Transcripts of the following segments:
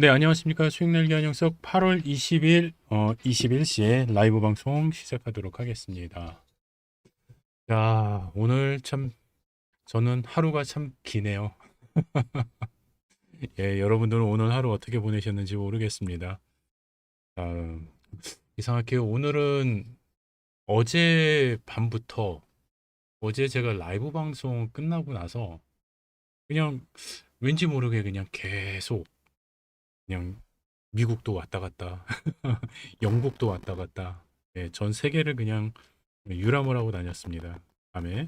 네, 안녕하십니까. 수익ner기 한영석 8월 20일, 21시에 라이브 방송 시작하도록 하겠습니다. 자, 오늘 참, 저는 하루가 참 기네요. 예, 여러분들은 오늘 하루 어떻게 보내셨는지 모르겠습니다. 아, 이상하게 오늘은 어제 밤부터, 어제 제가 라이브 방송 끝나고 나서 그냥 왠지 모르게 그냥 계속 그냥 미국도 왔다 갔다, 영국도 왔다 갔다, 예, 전 세계를 그냥 유람을 하고 다녔습니다. 밤에.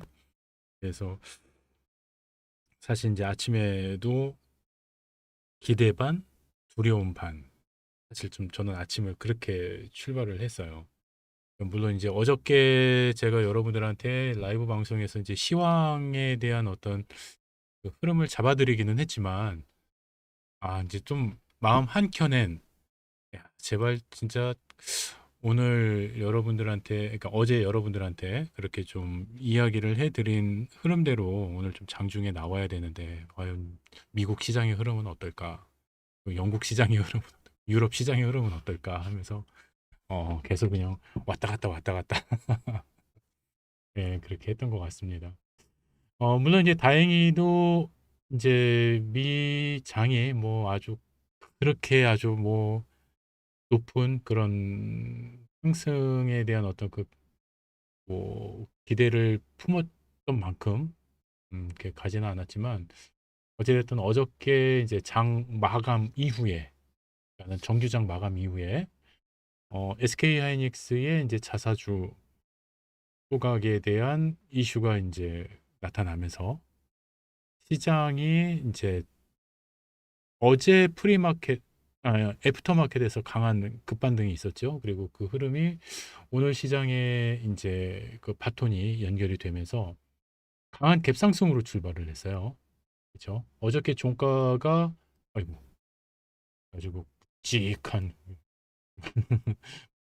그래서 사실 이제 아침에도 기대 반, 두려움 반. 사실 좀 저는 아침을 그렇게 출발을 했어요. 물론 이제 어저께 제가 여러분들한테 라이브 방송에서 이제 시황에 대한 어떤 그 흐름을 잡아드리기는 했지만, 이제 좀 마음 한켠엔, 야, 제발 진짜 오늘 여러분들한테, 그러니까 어제 여러분들한테 그렇게 좀 이야기를 해드린 흐름대로 오늘 좀 장중에 나와야 되는데, 과연 미국 시장의 흐름은 어떨까? 또 영국 시장의 흐름은, 유럽 시장의 흐름은 어떨까 하면서, 계속 그냥 왔다 갔다 왔다 갔다. 예, 그렇게 했던 것 같습니다. 물론 이제 다행히도 이제 미장이 뭐 아주 그렇게 아주 뭐 높은 그런 상승에 대한 어떤 그 뭐 기대를 품었던 만큼 이렇게 가지는 않았지만 어찌됐든 어저께 이제 장 마감 이후에 그러니까 정규장 마감 이후에 SK 하이닉스의 이제 자사주 소각에 대한 이슈가 이제 나타나면서 시장이 이제 어제 프리마켓 애프터마켓에서 강한 급반등이 있었죠. 그리고 그 흐름이 오늘 시장에 이제 그 바톤이 연결이 되면서 강한 갭상승으로 출발을 했어요. 그렇죠? 어저께 종가가 아이고 가지고 묵직한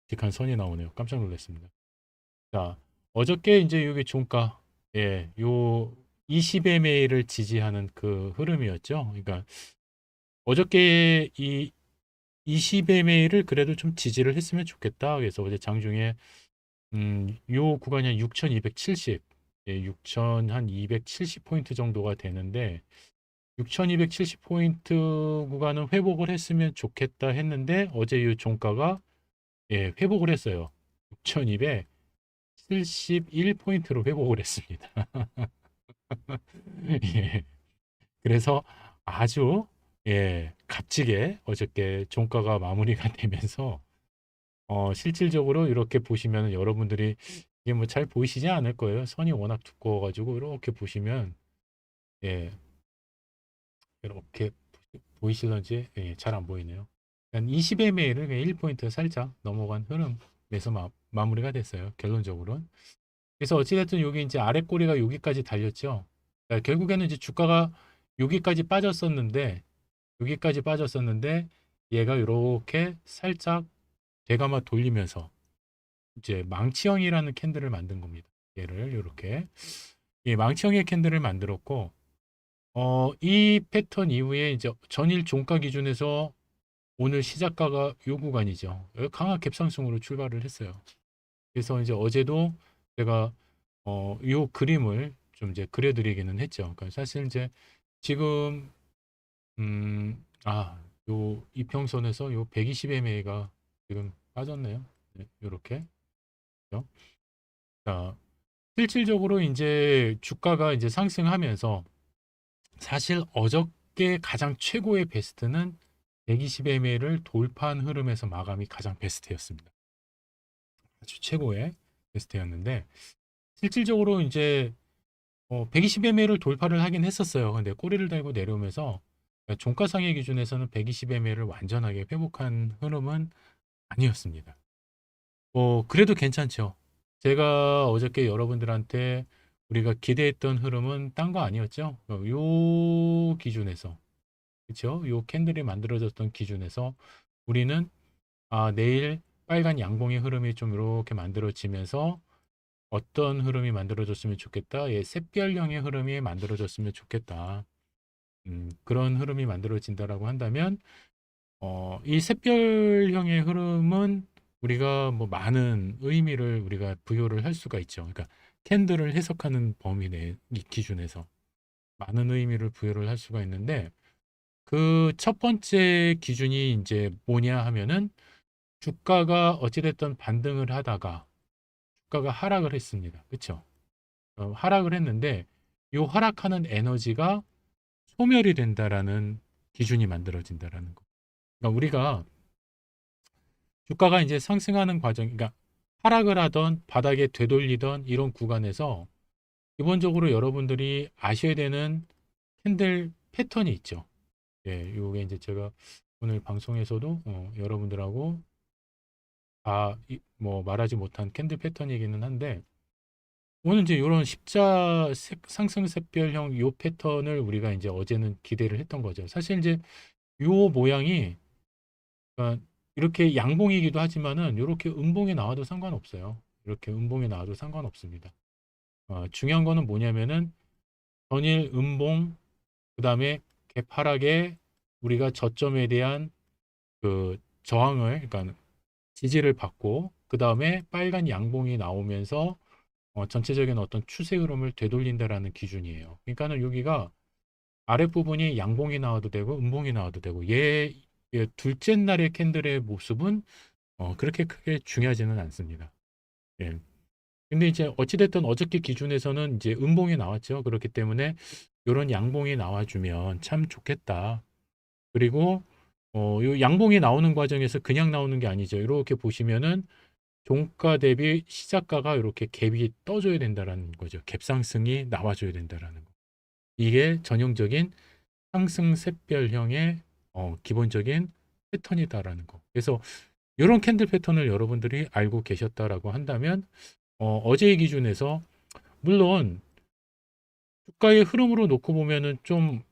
묵직한 선이 나오네요. 깜짝 놀랐습니다. 자, 어저께 이제 여기 종가 요 20MA를 지지하는 그 흐름이었죠. 그러니까 어저께 이 20MA를 그래도 좀 지지를 했으면 좋겠다. 그래서 어제 장중에 요 구간이 한 6,270, 6,000 한 270포인트 정도가 되는데 6,270포인트 구간은 회복을 했으면 좋겠다 했는데 어제 이 종가가 회복을 했어요. 6,271포인트로 회복을 했습니다. 예, 그래서 아주 값지게 어저께 종가가 마무리가 되면서 실질적으로 이렇게 보시면 여러분들이 이게 뭐 잘 보이시지 않을 거예요. 선이 워낙 두꺼워가지고 이렇게 보시면 예, 이렇게 보이실런지 잘 안 보이네요. 20mA를 1포인트 살짝 넘어간 흐름에서 마무리가 됐어요. 결론적으로는. 그래서 어찌됐든 여기 이제 아래 꼬리가 여기까지 달렸죠. 그러니까 결국에는 이제 주가가 여기까지 빠졌었는데 얘가 이렇게 살짝 되감아 돌리면서 이제 망치형이라는 캔들을 만든 겁니다. 얘를 이렇게 망치형의 캔들을 만들었고 이 패턴 이후에 이제 전일 종가 기준에서 오늘 시작가가 요 구간이죠. 강한 갭상승으로 출발을 했어요. 그래서 이제 어제도 제가 요 그림을 좀 이제 그려드리기는 했죠. 그러니까 사실 이제 지금 요 이평선에서 요 120MA가 지금 빠졌네요. 네, 요렇게. 그죠? 자, 실질적으로 이제 주가가 이제 상승하면서 사실 어저께 가장 최고의 베스트는 120MA를 돌파한 흐름에서 마감이 가장 베스트였습니다. 아주 최고의 베스트였는데 실질적으로 이제 120MA를 돌파를 하긴 했었어요. 근데 꼬리를 달고 내려오면서 종가상의 기준에서는 120MA를 완전하게 회복한 흐름은 아니었습니다. 그래도 괜찮죠. 제가 어저께 여러분들한테 우리가 기대했던 흐름은 딴 거 아니었죠. 요 기준에서 그렇죠? 요 캔들이 만들어졌던 기준에서 우리는 내일 빨간 양봉의 흐름이 좀 이렇게 만들어지면서 어떤 흐름이 만들어졌으면 좋겠다. 샛별형의 흐름이 만들어졌으면 좋겠다. 그런 흐름이 만들어진다라고 한다면 이 샛별형의 흐름은 우리가 뭐 많은 의미를 우리가 부여를 할 수가 있죠. 그러니까 캔들을 해석하는 범위 내 이 기준에서 많은 의미를 부여를 할 수가 있는데 그 첫 번째 기준이 이제 뭐냐 하면은 주가가 어찌됐든 반등을 하다가 주가가 하락을 했습니다. 그렇죠? 하락을 했는데 이 하락하는 에너지가 소멸이 된다라는 기준이 만들어진다라는 거. 그러니까 우리가 주가가 이제 상승하는 과정, 그러니까 하락을 하던 바닥에 되돌리던 이런 구간에서 기본적으로 여러분들이 아셔야 되는 캔들 패턴이 있죠. 예, 요게 이제 제가 오늘 방송에서도 여러분들하고 뭐 말하지 못한 캔들 패턴이기는 한데 오늘 이제 이런 상승 샛별형 요 패턴을 우리가 이제 어제는 기대를 했던 거죠. 사실 이제 요 모양이 그러니까 이렇게 양봉이기도 하지만은 이렇게 음봉이 나와도 상관없어요. 이렇게 음봉이 나와도 상관없습니다. 중요한 거는 뭐냐면은 전일 음봉 그다음에 개파락에 우리가 저점에 대한 그 저항을 그러니까 지지를 받고 그다음에 빨간 양봉이 나오면서 전체적인 어떤 추세 흐름을 되돌린다라는 기준이에요. 그러니까는 여기가 아랫부분이 양봉이 나와도 되고 음봉이 나와도 되고 얘 둘째 날의 캔들의 모습은 그렇게 크게 중요하지는 않습니다. 예. 근데 이제 어찌됐든 어저께 기준에서는 이제 음봉이 나왔죠. 그렇기 때문에 이런 양봉이 나와주면 참 좋겠다. 그리고 요 양봉이 나오는 과정에서 그냥 나오는 게 아니죠. 이렇게 보시면은 종가 대비 시작가가 이렇게 갭이 떠줘야 된다라는 거죠. 갭상승이 나와줘야 된다라는 거. 이게 전형적인 상승 샛별형의 기본적인 패턴이다라는 거. 그래서 이런 캔들 패턴을 여러분들이 알고 계셨다라고 한다면 어제의 기준에서 물론 주가의 흐름으로 놓고 보면은 좀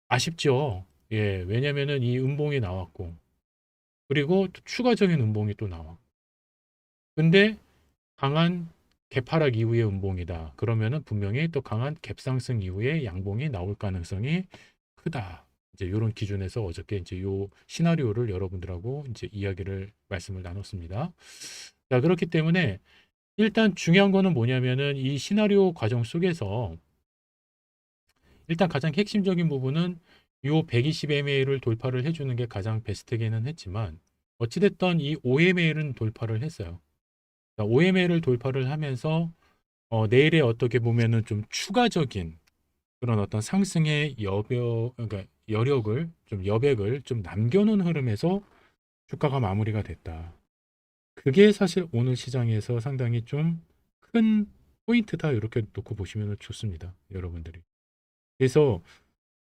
아쉽죠. 예, 왜냐면은 이 음봉이 나왔고 그리고 또 추가적인 음봉이 또 나와. 근데 강한 개파락 이후의 음봉이다. 그러면은 분명히 또 강한 갭상승 이후에 양봉이 나올 가능성이 크다. 이제 이런 기준에서 어저께 이제 요 시나리오를 여러분들하고 이제 이야기를 말씀을 나눴습니다. 자, 그렇기 때문에 일단 중요한 거는 뭐냐면은 이 시나리오 과정 속에서 일단 가장 핵심적인 부분은 요 120mA를 돌파를 해주는 게 가장 베스트기는 했지만 어찌됐든 이 5mA는 돌파를 했어요. 5mA를 돌파를 하면서 내일에 어떻게 보면은 좀 추가적인 그런 어떤 상승의 그러니까 여력을 좀 여백을 좀 남겨놓은 흐름에서 주가가 마무리가 됐다. 그게 사실 오늘 시장에서 상당히 좀 큰 포인트다 이렇게 놓고 보시면 좋습니다, 여러분들이. 그래서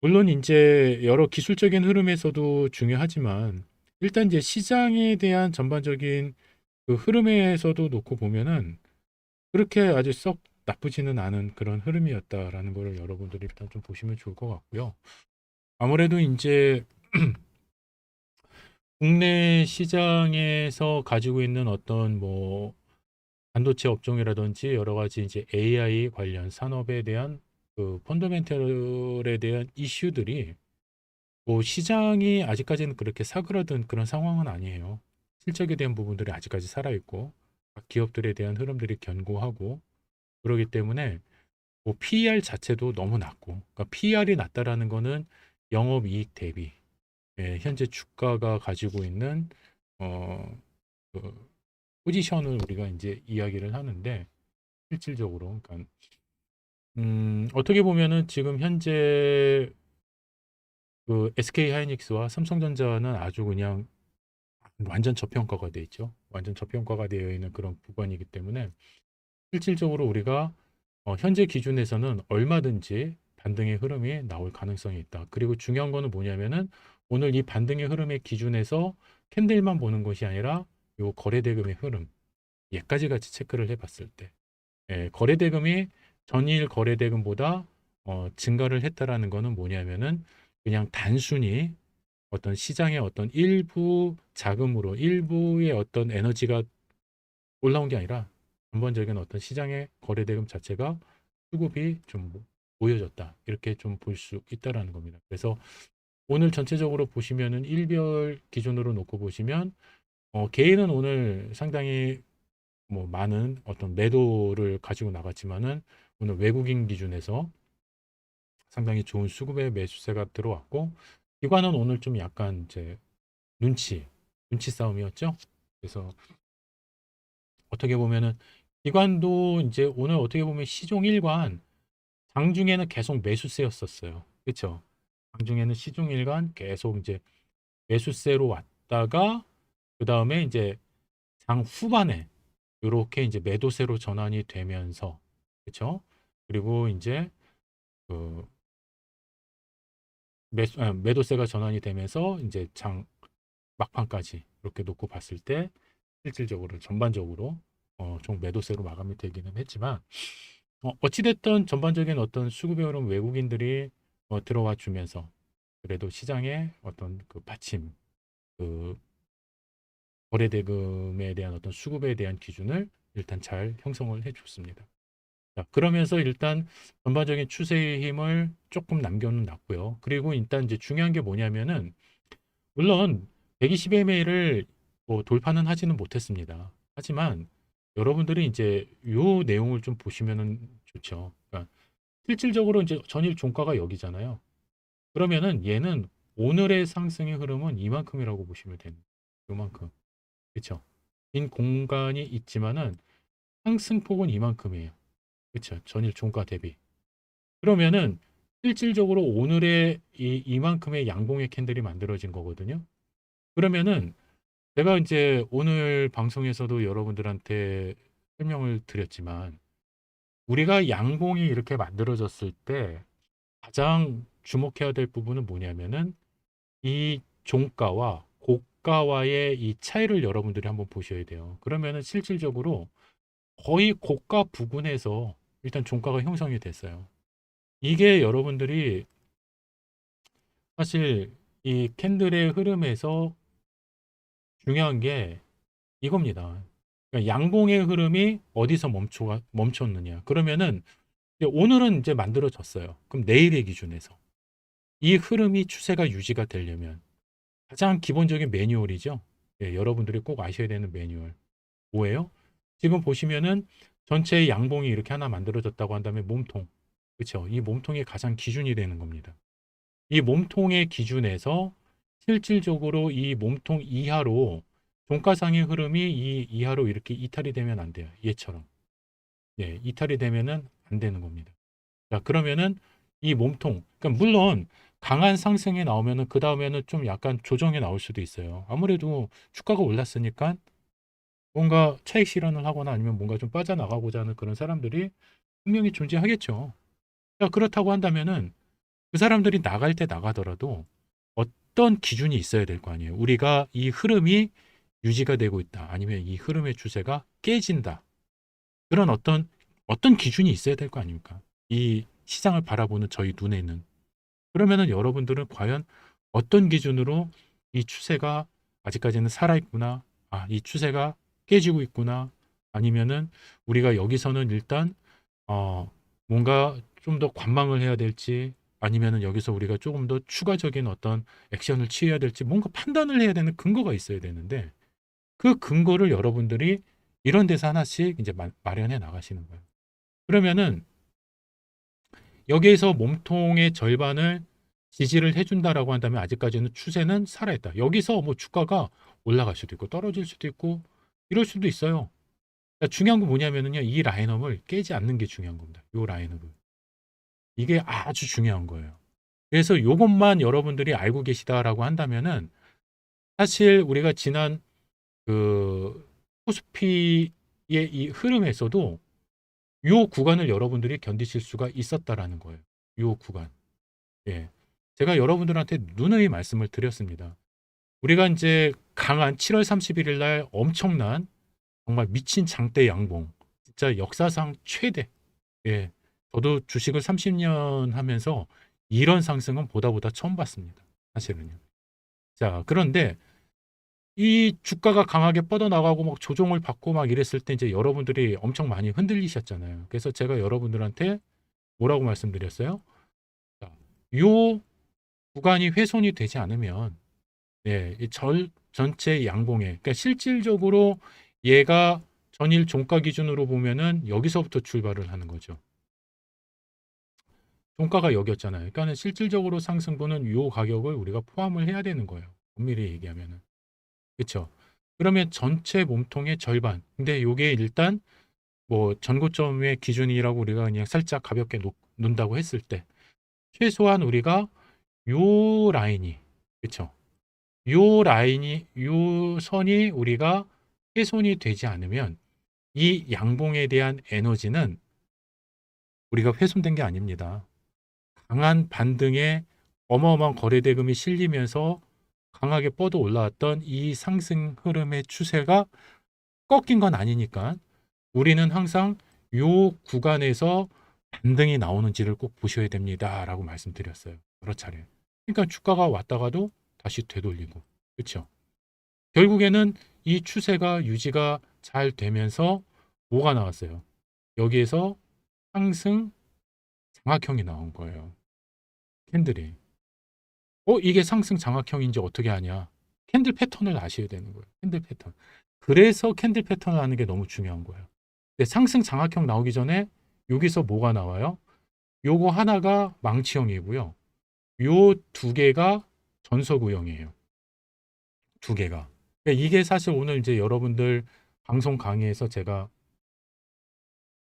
물론 이제 여러 기술적인 흐름에서도 중요하지만 일단 이제 시장에 대한 전반적인 그 흐름에서도 놓고 보면은 그렇게 아주 썩 나쁘지는 않은 그런 흐름이었다라는 거를 여러분들이 일단 좀 보시면 좋을 것 같고요. 아무래도 이제 국내 시장에서 가지고 있는 어떤 뭐 반도체 업종이라든지 여러 가지 이제 AI 관련 산업에 대한 그 펀더멘털에 대한 이슈들이 뭐 시장이 아직까지는 그렇게 사그라든 그런 상황은 아니에요. 실적에 대한 부분들이 아직까지 살아있고 각 기업들에 대한 흐름들이 견고하고 그러기 때문에 뭐 PER 자체도 너무 낮고 그러니까 PER이 낮다라는 거는 영업이익 대비 현재 주가가 가지고 있는 어, 그 포지션을 우리가 이제 이야기를 하는데 실질적으로 그러니까 어떻게 보면은 지금 현재 그 SK 하이닉스와 삼성전자는 아주 그냥 완전 저평가가 돼 있죠. 완전 저평가가 되어 있는 그런 구간이기 때문에 실질적으로 우리가 현재 기준에서는 얼마든지 반등의 흐름이 나올 가능성이 있다. 그리고 중요한 거는 뭐냐면은 오늘 이 반등의 흐름의 기준에서 캔들만 보는 것이 아니라 요 거래대금의 흐름 얘까지 같이 체크를 해봤을 때 거래대금이 전일 거래대금보다 증가를 했다라는 거는 뭐냐면은 그냥 단순히 어떤 시장의 어떤 일부 자금으로 일부의 어떤 에너지가 올라온 게 아니라 전반적인 어떤 시장의 거래대금 자체가 수급이 좀 모여졌다. 이렇게 좀 볼 수 있다라는 겁니다. 그래서 오늘 전체적으로 보시면은 일별 기준으로 놓고 보시면 개인은 오늘 상당히 뭐 많은 어떤 매도를 가지고 나갔지만은 오늘 외국인 기준에서 상당히 좋은 수급의 매수세가 들어왔고 기관은 오늘 좀 약간 이제 눈치 싸움이었죠. 그래서 어떻게 보면은 기관도 이제 오늘 어떻게 보면 시종 일관 장중에는 계속 매수세였었어요. 그렇죠? 장중에는 시종 일관 계속 이제 매수세로 왔다가 그 다음에 이제 장 후반에 이렇게 이제 매도세로 전환이 되면서 그렇죠? 그리고 이제 그 매도세가 전환이 되면서 이제 장 막판까지 이렇게 놓고 봤을 때 실질적으로 전반적으로 총 매도세로 마감이 되기는 했지만 어찌됐든 전반적인 어떤 수급에 오른 외국인들이 들어와 주면서 그래도 시장의 어떤 그 받침 그 거래 대금에 대한 어떤 수급에 대한 기준을 일단 잘 형성을 해 줬습니다. 자, 그러면서 일단 전반적인 추세의 힘을 조금 남겨는 놨고요. 그리고 일단 이제 중요한 게 뭐냐면은 물론 120mA를 뭐 돌파는 하지는 못했습니다. 하지만 여러분들이 이제 요 내용을 좀 보시면은 좋죠. 그러니까 실질적으로 이제 전일 종가가 여기잖아요. 그러면은 얘는 오늘의 상승의 흐름은 이만큼이라고 보시면 되는 요만큼. 그렇죠? 긴 공간이 있지만은 상승폭은 이만큼이에요. 그렇죠? 전일 종가 대비. 그러면은 실질적으로 오늘의 이만큼의 양봉의 캔들이 만들어진 거거든요. 그러면은 제가 이제 오늘 방송에서도 여러분들한테 설명을 드렸지만 우리가 양봉이 이렇게 만들어졌을 때 가장 주목해야 될 부분은 뭐냐면은 이 종가와 고가와의 이 차이를 여러분들이 한번 보셔야 돼요. 그러면은 실질적으로 거의 고가 부근에서 일단 종가가 형성이 됐어요. 이게 여러분들이 사실 이 캔들의 흐름에서 중요한 게 이겁니다. 그러니까 양봉의 흐름이 어디서 멈췄느냐. 그러면은 이제 오늘은 이제 만들어졌어요. 그럼 내일의 기준에서 이 흐름이 추세가 유지가 되려면 가장 기본적인 매뉴얼이죠. 예, 여러분들이 꼭 아셔야 되는 매뉴얼. 뭐예요? 지금 보시면은 전체의 양봉이 이렇게 하나 만들어졌다고 한다면 몸통. 그렇죠? 이 몸통이 가장 기준이 되는 겁니다. 이 몸통의 기준에서 실질적으로 이 몸통 이하로 종가상의 흐름이 이 이하로 이렇게 이탈이 되면 안 돼요. 얘처럼. 예, 이탈이 되면은 안 되는 겁니다. 자, 그러면은 이 몸통, 그러니까 물론 강한 상승이 나오면은 그 다음에는 좀 약간 조정이 나올 수도 있어요. 아무래도 주가가 올랐으니까 뭔가 차익 실현을 하거나 아니면 뭔가 좀 빠져나가고자 하는 그런 사람들이 분명히 존재하겠죠. 자, 그렇다고 한다면은 그 사람들이 나갈 때 나가더라도 어떤 기준이 있어야 될 거 아니에요. 우리가 이 흐름이 유지가 되고 있다. 아니면 이 흐름의 추세가 깨진다. 그런 어떤 기준이 있어야 될 거 아닙니까? 이 시장을 바라보는 저희 눈에는. 그러면은 여러분들은 과연 어떤 기준으로 이 추세가 아직까지는 살아있구나. 아, 이 추세가 깨지고 있구나. 아니면은 우리가 여기서는 일단 어, 뭔가 좀 더 관망을 해야 될지 아니면은 여기서 우리가 조금 더 추가적인 어떤 액션을 취해야 될지 뭔가 판단을 해야 되는 근거가 있어야 되는데 그 근거를 여러분들이 이런 데서 하나씩 이제 마련해 나가시는 거예요. 그러면은 여기에서 몸통의 절반을 지지를 해준다라고 한다면 아직까지는 추세는 살아있다. 여기서 뭐 주가가 올라갈 수도 있고 떨어질 수도 있고 이럴 수도 있어요. 그러니까 중요한 건 뭐냐면은요, 이 라인업을 깨지 않는 게 중요한 겁니다. 이 라인업을. 이게 아주 중요한 거예요. 그래서 요것만 여러분들이 알고 계시다라고 한다면은 사실 우리가 지난 그 코스피의 이 흐름에서도 요 구간을 여러분들이 견디실 수가 있었다라는 거예요. 요 구간. 예. 제가 여러분들한테 누누이 말씀을 드렸습니다. 우리가 이제 강한 7월 31일 날 엄청난 정말 미친 장대 양봉. 진짜 역사상 최대. 예. 저도 주식을 30년 하면서 이런 상승은 보다 처음 봤습니다. 사실은요. 자, 그런데 이 주가가 강하게 뻗어나가고 막 조정을 받고 막 이랬을 때 이제 여러분들이 엄청 많이 흔들리셨잖아요. 그래서 제가 여러분들한테 뭐라고 말씀드렸어요? 자, 요 구간이 훼손이 되지 않으면 이 전체 양봉에, 그러니까 실질적으로 얘가 전일 종가 기준으로 보면은 여기서부터 출발을 하는 거죠. 종가가 여기였잖아요. 그러니까는 실질적으로 상승분은 요 가격을 우리가 포함을 해야 되는 거예요. 엄밀히 얘기하면은. 그렇죠? 그러면 전체 몸통의 절반. 근데 요게 일단 뭐 전고점의 기준이라고 우리가 그냥 살짝 가볍게 놓는다고 했을 때 최소한 우리가 요 라인이, 그렇죠? 요 선이 우리가 훼손이 되지 않으면 이 양봉에 대한 에너지는 우리가 훼손된 게 아닙니다. 강한 반등에 어마어마한 거래대금이 실리면서 강하게 뻗어 올라왔던 이 상승 흐름의 추세가 꺾인 건 아니니까 우리는 항상 요 구간에서 반등이 나오는지를 꼭 보셔야 됩니다라고 말씀드렸어요. 여러 차례. 그러니까 주가가 왔다가도 다시 되돌리고. 그렇죠? 결국에는 이 추세가 유지가 잘 되면서 뭐가 나왔어요? 여기에서 상승 장악형이 나온 거예요. 캔들이. 이게 상승 장악형인지 어떻게 아냐? 캔들 패턴을 아셔야 되는 거예요. 캔들 패턴. 그래서 캔들 패턴을 아는 게 너무 중요한 거예요. 근데 상승 장악형 나오기 전에 여기서 뭐가 나와요? 요거 하나가 망치형이고요. 요 두 개가 전서구형이에요. 두 개가. 그러니까 이게 사실 오늘 이제 여러분들 방송 강의에서 제가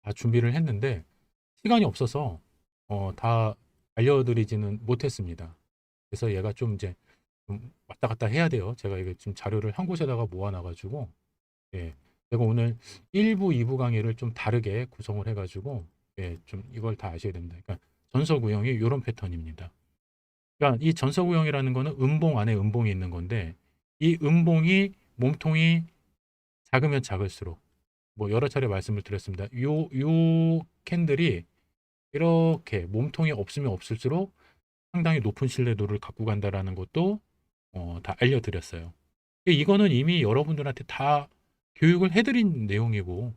다 준비를 했는데 시간이 없어서 다 알려드리지는 못했습니다. 그래서 얘가 좀 이제 좀 왔다 갔다 해야 돼요. 제가 이게 지금 자료를 한 곳에다가 모아놔가지고 제가 오늘 1부, 2부 강의를 좀 다르게 구성을 해가지고 좀 이걸 다 아셔야 됩니다. 그러니까 전서구형이 이런 패턴입니다. 그러니까 이 전서구형이라는 거는 음봉 안에 음봉이 있는 건데 이 음봉이 몸통이 작으면 작을수록 뭐 여러 차례 말씀을 드렸습니다. 요 캔들이 이렇게 몸통이 없으면 없을수록 상당히 높은 신뢰도를 갖고 간다라는 것도 다 알려드렸어요. 이거는 이미 여러분들한테 다 교육을 해드린 내용이고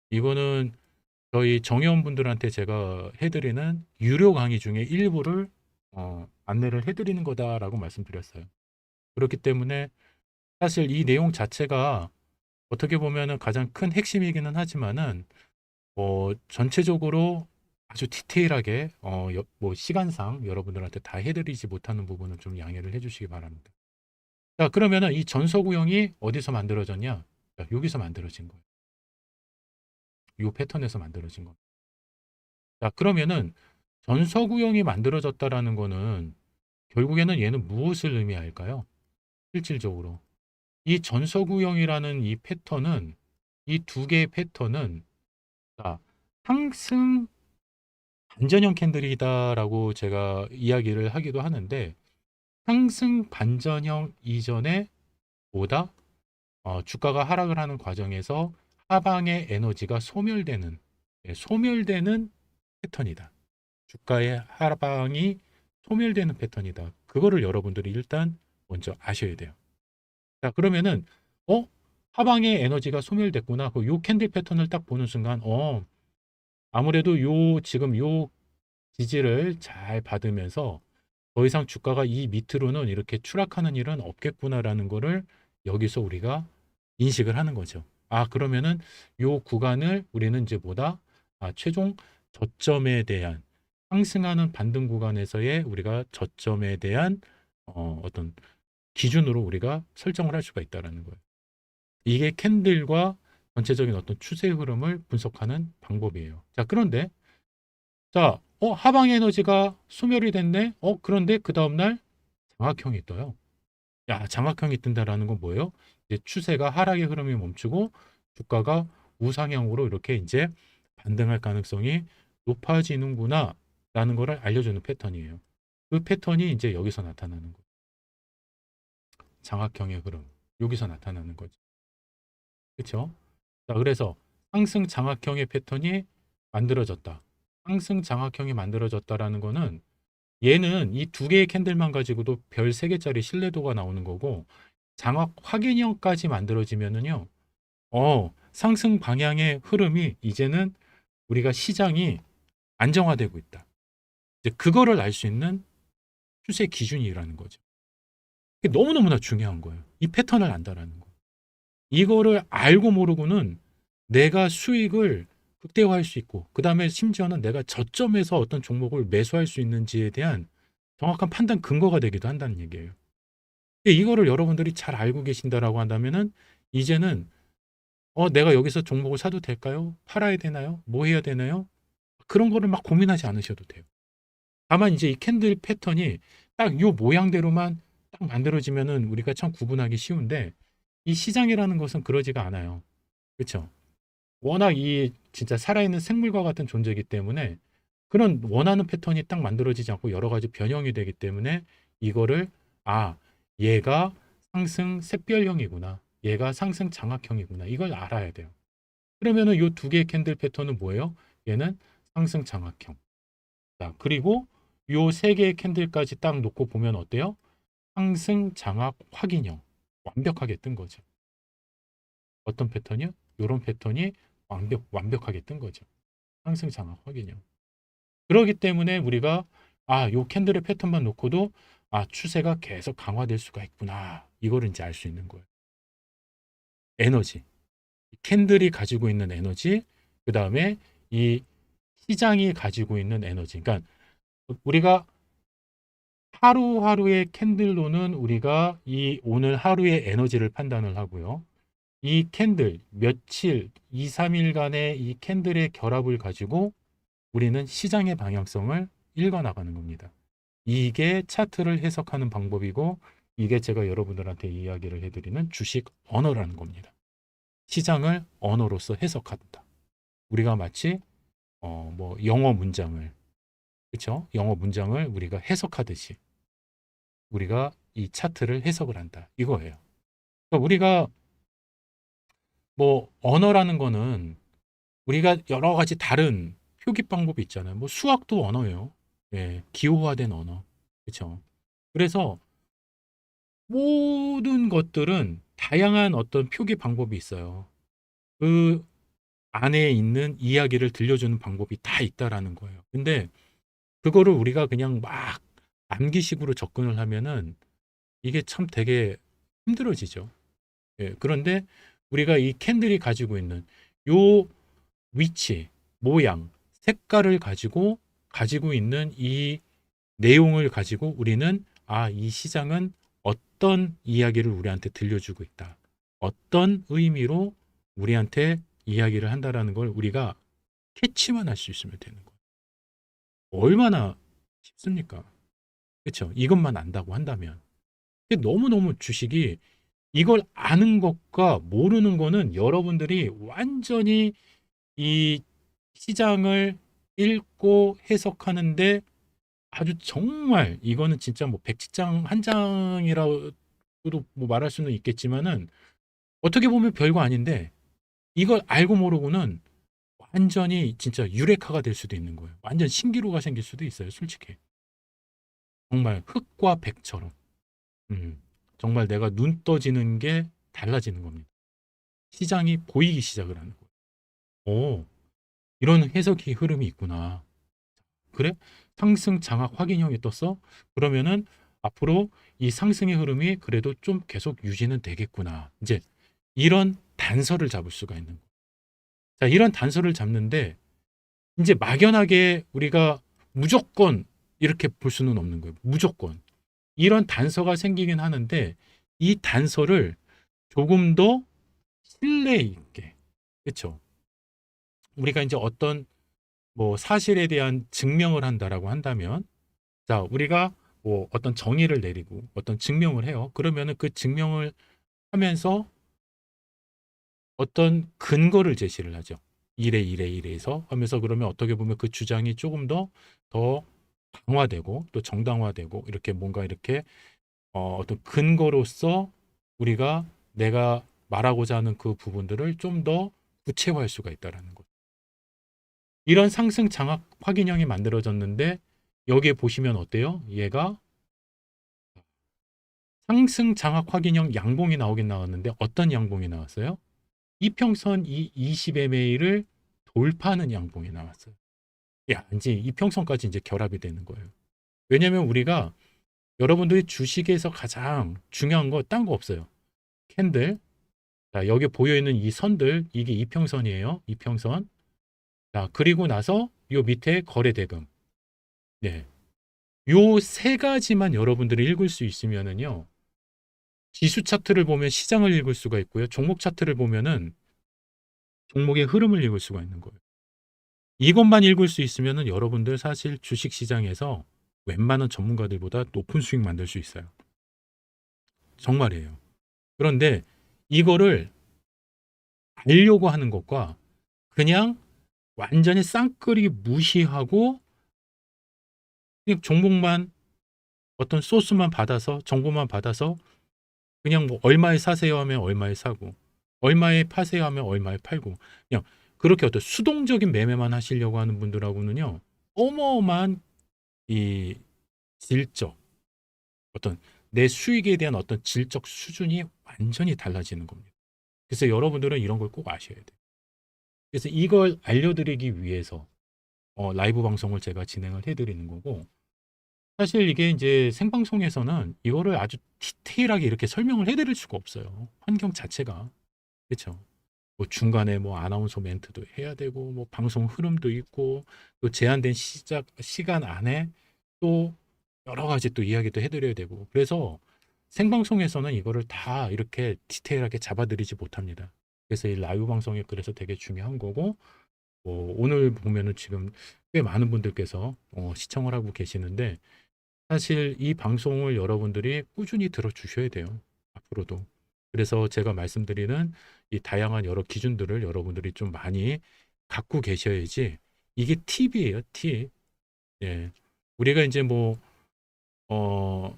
이거는 저희 정회원분들한테 제가 해드리는 유료 강의 중에 일부를 안내를 해드리는 거다라고 말씀드렸어요. 그렇기 때문에 사실 이 내용 자체가 어떻게 보면은 가장 큰 핵심이기는 하지만은 전체적으로 아주 디테일하게 뭐 시간상 여러분들한테 다 해드리지 못하는 부분은 좀 양해를 해주시기 바랍니다. 자, 그러면은 이 전서구형이 어디서 만들어졌냐? 자, 여기서 만들어진 거예요. 이 패턴에서 만들어진 겁니다. 자, 그러면은 전서구형이 만들어졌다라는 거는 결국에는 얘는 무엇을 의미할까요? 실질적으로 이 전서구형이라는 이 패턴은 이 두 개의 패턴은 자, 상승 반전형 캔들이다라고 제가 이야기를 하기도 하는데 상승 반전형 이전에 보다 주가가 하락을 하는 과정에서 하방의 에너지가 소멸되는 패턴이다. 주가의 하방이 소멸되는 패턴이다. 그거를 여러분들이 일단 먼저 아셔야 돼요. 자, 그러면은 하방의 에너지가 소멸됐구나. 요 캔들 패턴을 딱 보는 순간 아무래도 지금 요 지지를 잘 받으면서 더 이상 주가가 이 밑으로는 이렇게 추락하는 일은 없겠구나라는 거를 여기서 우리가 인식을 하는 거죠. 그러면은 요 구간을 우리는 이제 최종 저점에 대한 상승하는 반등 구간에서의 우리가 저점에 대한 어떤 기준으로 우리가 설정을 할 수가 있다라는 거예요. 이게 캔들과 전체적인 어떤 추세 흐름을 분석하는 방법이에요. 자, 그런데 하방 에너지가 소멸이 됐네. 그런데 그 다음날 장악형이 떠요. 야, 장악형이 뜬다라는 건 뭐예요? 이제 추세가 하락의 흐름이 멈추고 주가가 우상향으로 이렇게 이제 반등할 가능성이 높아지는구나 라는 거를 알려주는 패턴이에요. 그 패턴이 이제 여기서 나타나는 거예요. 장악형의 흐름. 여기서 나타나는 거죠. 그렇죠? 자, 그래서 상승 장악형의 패턴이 만들어졌다. 상승 장악형이 만들어졌다라는 거는 얘는 이 두 개의 캔들만 가지고도 별 3개짜리 신뢰도가 나오는 거고 장악 확인형까지 만들어지면은요. 상승 방향의 흐름이 이제는 우리가 시장이 안정화되고 있다. 이제 그거를 알 수 있는 추세 기준이라는 거죠. 이게 너무너무나 중요한 거예요. 이 패턴을 안다라는 거. 이거를 알고 모르고는 내가 수익을 극대화할 수 있고, 그 다음에 심지어는 내가 저점에서 어떤 종목을 매수할 수 있는지에 대한 정확한 판단 근거가 되기도 한다는 얘기예요. 근데 이거를 여러분들이 잘 알고 계신다라고 한다면은 이제는 내가 여기서 종목을 사도 될까요? 팔아야 되나요? 뭐 해야 되나요? 그런 거를 막 고민하지 않으셔도 돼요. 다만 이제 이 캔들 패턴이 딱 요 모양대로만 딱 만들어지면은 우리가 참 구분하기 쉬운데, 이 시장이라는 것은 그러지가 않아요. 그렇죠? 워낙 이 진짜 살아있는 생물과 같은 존재이기 때문에 그런 원하는 패턴이 딱 만들어지지 않고 여러 가지 변형이 되기 때문에 이거를 얘가 상승 샛별형이구나. 얘가 상승 장악형이구나. 이걸 알아야 돼요. 그러면은 요 두 개의 캔들 패턴은 뭐예요? 얘는 상승 장악형. 자, 그리고 요 세 개의 캔들까지 딱 놓고 보면 어때요? 상승 장악 확인형. 완벽하게 뜬 거죠. 어떤 패턴이요? 요런 패턴이 완벽하게 뜬 거죠. 상승 장악 확인형. 그렇기 때문에 우리가 요 캔들의 패턴만 놓고도 추세가 계속 강화될 수가 있구나. 이거를 이제 알 수 있는 거예요. 에너지. 캔들이 가지고 있는 에너지, 그 다음에 이 시장이 가지고 있는 에너지. 그러니까 우리가 하루하루의 캔들로는 우리가 이 오늘 하루의 에너지를 판단을 하고요. 이 캔들, 며칠, 2, 3일간의 이 캔들의 결합을 가지고 우리는 시장의 방향성을 읽어나가는 겁니다. 이게 차트를 해석하는 방법이고, 이게 제가 여러분들한테 이야기를 해드리는 주식 언어라는 겁니다. 시장을 언어로서 해석한다. 우리가 마치 영어 문장을, 그렇죠? 영어 문장을 우리가 해석하듯이 우리가 이 차트를 해석을 한다. 이거예요. 그러니까 우리가 언어라는 거는 우리가 여러 가지 다른 표기 방법이 있잖아요. 수학도 언어예요. 예, 기호화된 언어. 그렇죠? 그래서 모든 것들은 다양한 어떤 표기 방법이 있어요. 그 안에 있는 이야기를 들려주는 방법이 다 있다라는 거예요. 근데 그거를 우리가 그냥 막 암기식으로 접근을 하면은 이게 참 되게 힘들어지죠. 예, 그런데 우리가 이 캔들이 가지고 있는 요 위치, 모양, 색깔을 가지고 있는 이 내용을 가지고 우리는 이 시장은 어떤 이야기를 우리한테 들려주고 있다. 어떤 의미로 우리한테 이야기를 한다라는 걸 우리가 캐치만 할 수 있으면 되는 거예요. 얼마나 쉽습니까? 그렇죠? 이것만 안다고 한다면. 근데 너무너무 주식이 이걸 아는 것과 모르는 거는 여러분들이 완전히 이 시장을 읽고 해석하는데 아주 정말 이거는 진짜 백지장 한 장이라고도 말할 수는 있겠지만은 어떻게 보면 별거 아닌데 이걸 알고 모르고는 완전히 진짜 유레카가 될 수도 있는 거예요. 완전 신기루가 생길 수도 있어요, 솔직히. 정말 흑과 백처럼. 정말 내가 눈 떠지는 게 달라지는 겁니다. 시장이 보이기 시작을 하는 거예요. 오, 이런 해석이 흐름이 있구나. 그래? 상승 장악 확인형이 떴어? 그러면은 앞으로 이 상승의 흐름이 그래도 좀 계속 유지는 되겠구나. 이제 이런 단서를 잡을 수가 있는 거예요. 자, 이런 단서를 잡는데 이제 막연하게 우리가 무조건 이렇게 볼 수는 없는 거예요. 무조건. 이런 단서가 생기긴 하는데 이 단서를 조금 더 신뢰 있게, 그렇죠? 우리가 이제 어떤 사실에 대한 증명을 한다라고 한다면, 자, 우리가 어떤 정의를 내리고 어떤 증명을 해요. 그러면은 그 증명을 하면서 어떤 근거를 제시를 하죠. 이래서 하면서 그러면 어떻게 보면 그 주장이 조금 더 강화되고 또 정당화되고 이렇게 뭔가 이렇게 어떤 근거로서 우리가 내가 말하고자 하는 그 부분들을 좀 더 구체화할 수가 있다라는 거죠. 이런 상승 장악 확인형이 만들어졌는데 여기에 보시면 어때요? 얘가 상승 장악 확인형 양봉이 나오긴 나왔는데 어떤 양봉이 나왔어요? 이평선 이 20MA를 돌파하는 양봉이 나왔어요. 이제 이평선까지 이제 결합이 되는 거예요. 왜냐면 우리가 여러분들이 주식에서 가장 중요한 거 딴 거 없어요. 캔들. 자, 여기 보여 있는 이 선들, 이게 이평선이에요. 이평선. 자, 그리고 나서 요 밑에 거래 대금. 네. 요 세 가지만 여러분들이 읽을 수 있으면은요. 지수 차트를 보면 시장을 읽을 수가 있고요. 종목 차트를 보면은 종목의 흐름을 읽을 수가 있는 거예요. 이것만 읽을 수 있으면은 여러분들 사실 주식 시장에서 웬만한 전문가들보다 높은 수익 만들 수 있어요. 정말이에요. 그런데 이거를 알려고 하는 것과 그냥 완전히 쌍끌이 무시하고 그냥 종목만 어떤 소스만 받아서 정보만 받아서 그냥 뭐 얼마에 사세요 하면 얼마에 사고 얼마에 파세요 하면 얼마에 팔고 그냥 그렇게 어떤 수동적인 매매만 하시려고 하는 분들하고는요 어마어마한 이 질적 어떤 내 수익에 대한 어떤 질적 수준이 완전히 달라지는 겁니다. 그래서 여러분들은 이런 걸 꼭 아셔야 돼요. 그래서 이걸 알려드리기 위해서 라이브 방송을 제가 진행을 해드리는 거고 사실 이게 이제 생방송에서는 이거를 아주 디테일하게 이렇게 설명을 해드릴 수가 없어요. 환경 자체가. 그렇죠. 뭐 중간에 뭐 아나운서 멘트도 해야 되고 뭐 방송 흐름도 있고 또 제한된 시작 시간 안에 또 여러 가지 또 이야기도 해드려야 되고 그래서 생방송에서는 이거를 다 이렇게 디테일하게 잡아드리지 못합니다. 그래서 이 라이브 방송이 그래서 되게 중요한 거고 오늘 보면은 지금 꽤 많은 분들께서 시청을 하고 계시는데 사실 이 방송을 여러분들이 꾸준히 들어주셔야 돼요. 앞으로도. 그래서 제가 말씀드리는 이 다양한 여러 기준들을 여러분들이 좀 많이 갖고 계셔야지 이게 팁이에요, 팁. 예. 우리가 이제 뭐, 어,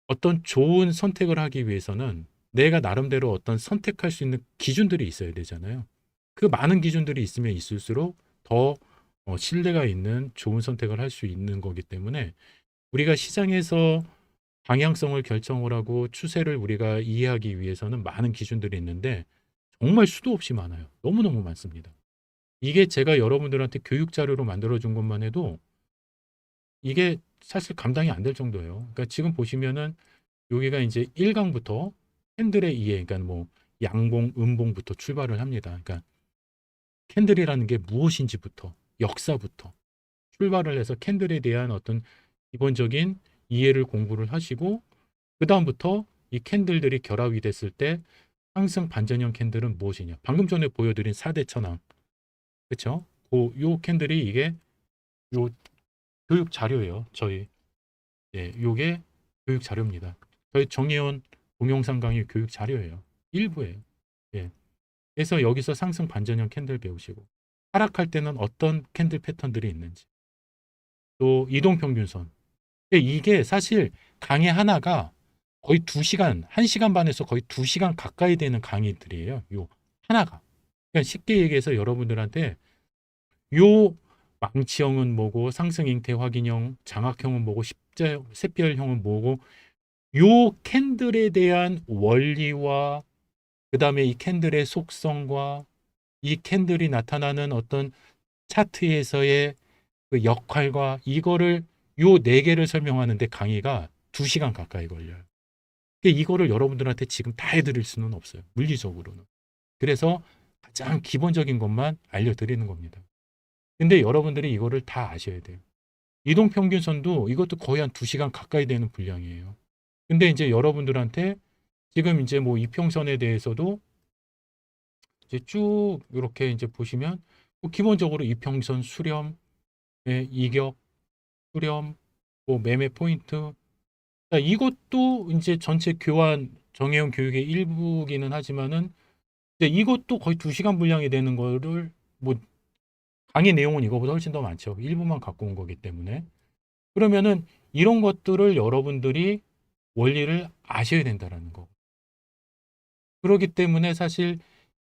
어떤 좋은 선택을 하기 위해서는 내가 나름대로 어떤 선택할 수 있는 기준들이 있어야 되잖아요. 그 많은 기준들이 있으면 있을수록 더 신뢰가 있는 좋은 선택을 할 수 있는 거기 때문에 우리가 시장에서 방향성을 결정을 하고 추세를 우리가 이해하기 위해서는 많은 기준들이 있는데 정말 수도 없이 많아요. 너무너무 많습니다. 이게 제가 여러분들한테 교육 자료로 만들어 준 것만 해도 이게 사실 감당이 안 될 정도예요. 그러니까 지금 보시면은 여기가 이제 1강부터 캔들의 이해, 그러니까 뭐 양봉, 음봉부터 출발을 합니다. 그러니까 캔들이라는 게 무엇인지부터, 역사부터 출발을 해서 캔들에 대한 어떤 기본적인 이해를 공부를 하시고 그 다음부터 이 캔들들이 결합이 됐을 때 상승 반전형 캔들은 무엇이냐? 방금 전에 보여드린 4대 천왕, 그렇죠? 요 캔들이 이게 요 교육 자료예요. 저희 요게 교육 자료입니다. 저희 정의원 동영상 강의 교육 자료예요. 일부예요. 예. 그래서 여기서 상승 반전형 캔들 배우시고 하락할 때는 어떤 캔들 패턴들이 있는지 또 이동평균선 이게 사실 강의 하나가 거의 2시간, 1시간 반에서 거의 2시간 가까이 되는 강의들이에요. 요 하나가. 그러니까 쉽게 얘기해서 여러분들한테 요 망치형은 뭐고 상승 잉태 확인형, 장악형은 뭐고 십자 샛별형은 뭐고 요 캔들에 대한 원리와 그다음에 이 캔들의 속성과 이 캔들이 나타나는 어떤 차트에서의 그 역할과 이거를 요 네 개를 설명하는데 강의가 2시간 가까이 걸려요. 이거를 여러분들한테 지금 다 해드릴 수는 없어요. 물리적으로는. 그래서 가장 기본적인 것만 알려드리는 겁니다. 근데 여러분들이 이거를 다 아셔야 돼요. 이동평균선도 이것도 거의 한 2시간 가까이 되는 분량이에요. 근데 이제 여러분들한테 지금 이제 뭐 이평선에 대해서도 이제 쭉 이렇게 이제 보시면 뭐 기본적으로 이평선 수렴, 이격, 수렴, 뭐 매매 포인트, 이것도 이제 전체 교환 정혜영 교육의 일부기는 하지만은 이제 이것도 거의 2시간 분량이 되는 거를 뭐 강의 내용은 이거보다 훨씬 더 많죠. 일부만 갖고 온 거기 때문에. 그러면은 이런 것들을 여러분들이 원리를 아셔야 된다라는 거. 그렇기 때문에 사실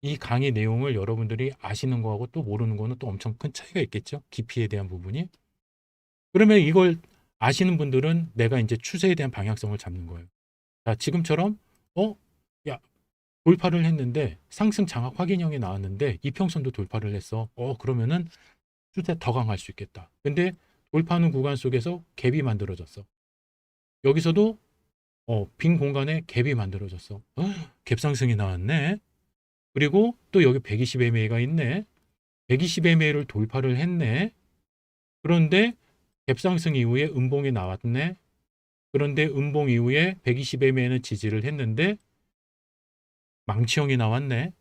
이 강의 내용을 여러분들이 아시는 거하고 또 모르는 거는 또 엄청 큰 차이가 있겠죠. 깊이에 대한 부분이. 그러면 이걸 아시는 분들은 내가 이제 추세에 대한 방향성을 잡는 거예요. 자, 지금처럼 야, 돌파를 했는데 상승 장악 확인형이 나왔는데 이평선도 돌파를 했어. 그러면은 추세 더 강할 수 있겠다. 근데 돌파하는 구간 속에서 갭이 만들어졌어. 여기서도 빈 공간에 갭이 만들어졌어. 갭 상승이 나왔네. 그리고 또 여기 120MA가 있네. 120MA를 돌파를 했네. 그런데 갭 상승 이후에 음봉이 나왔네. 그런데 음봉 이후에 120MA는 지지를 했는데 망치형이 나왔네.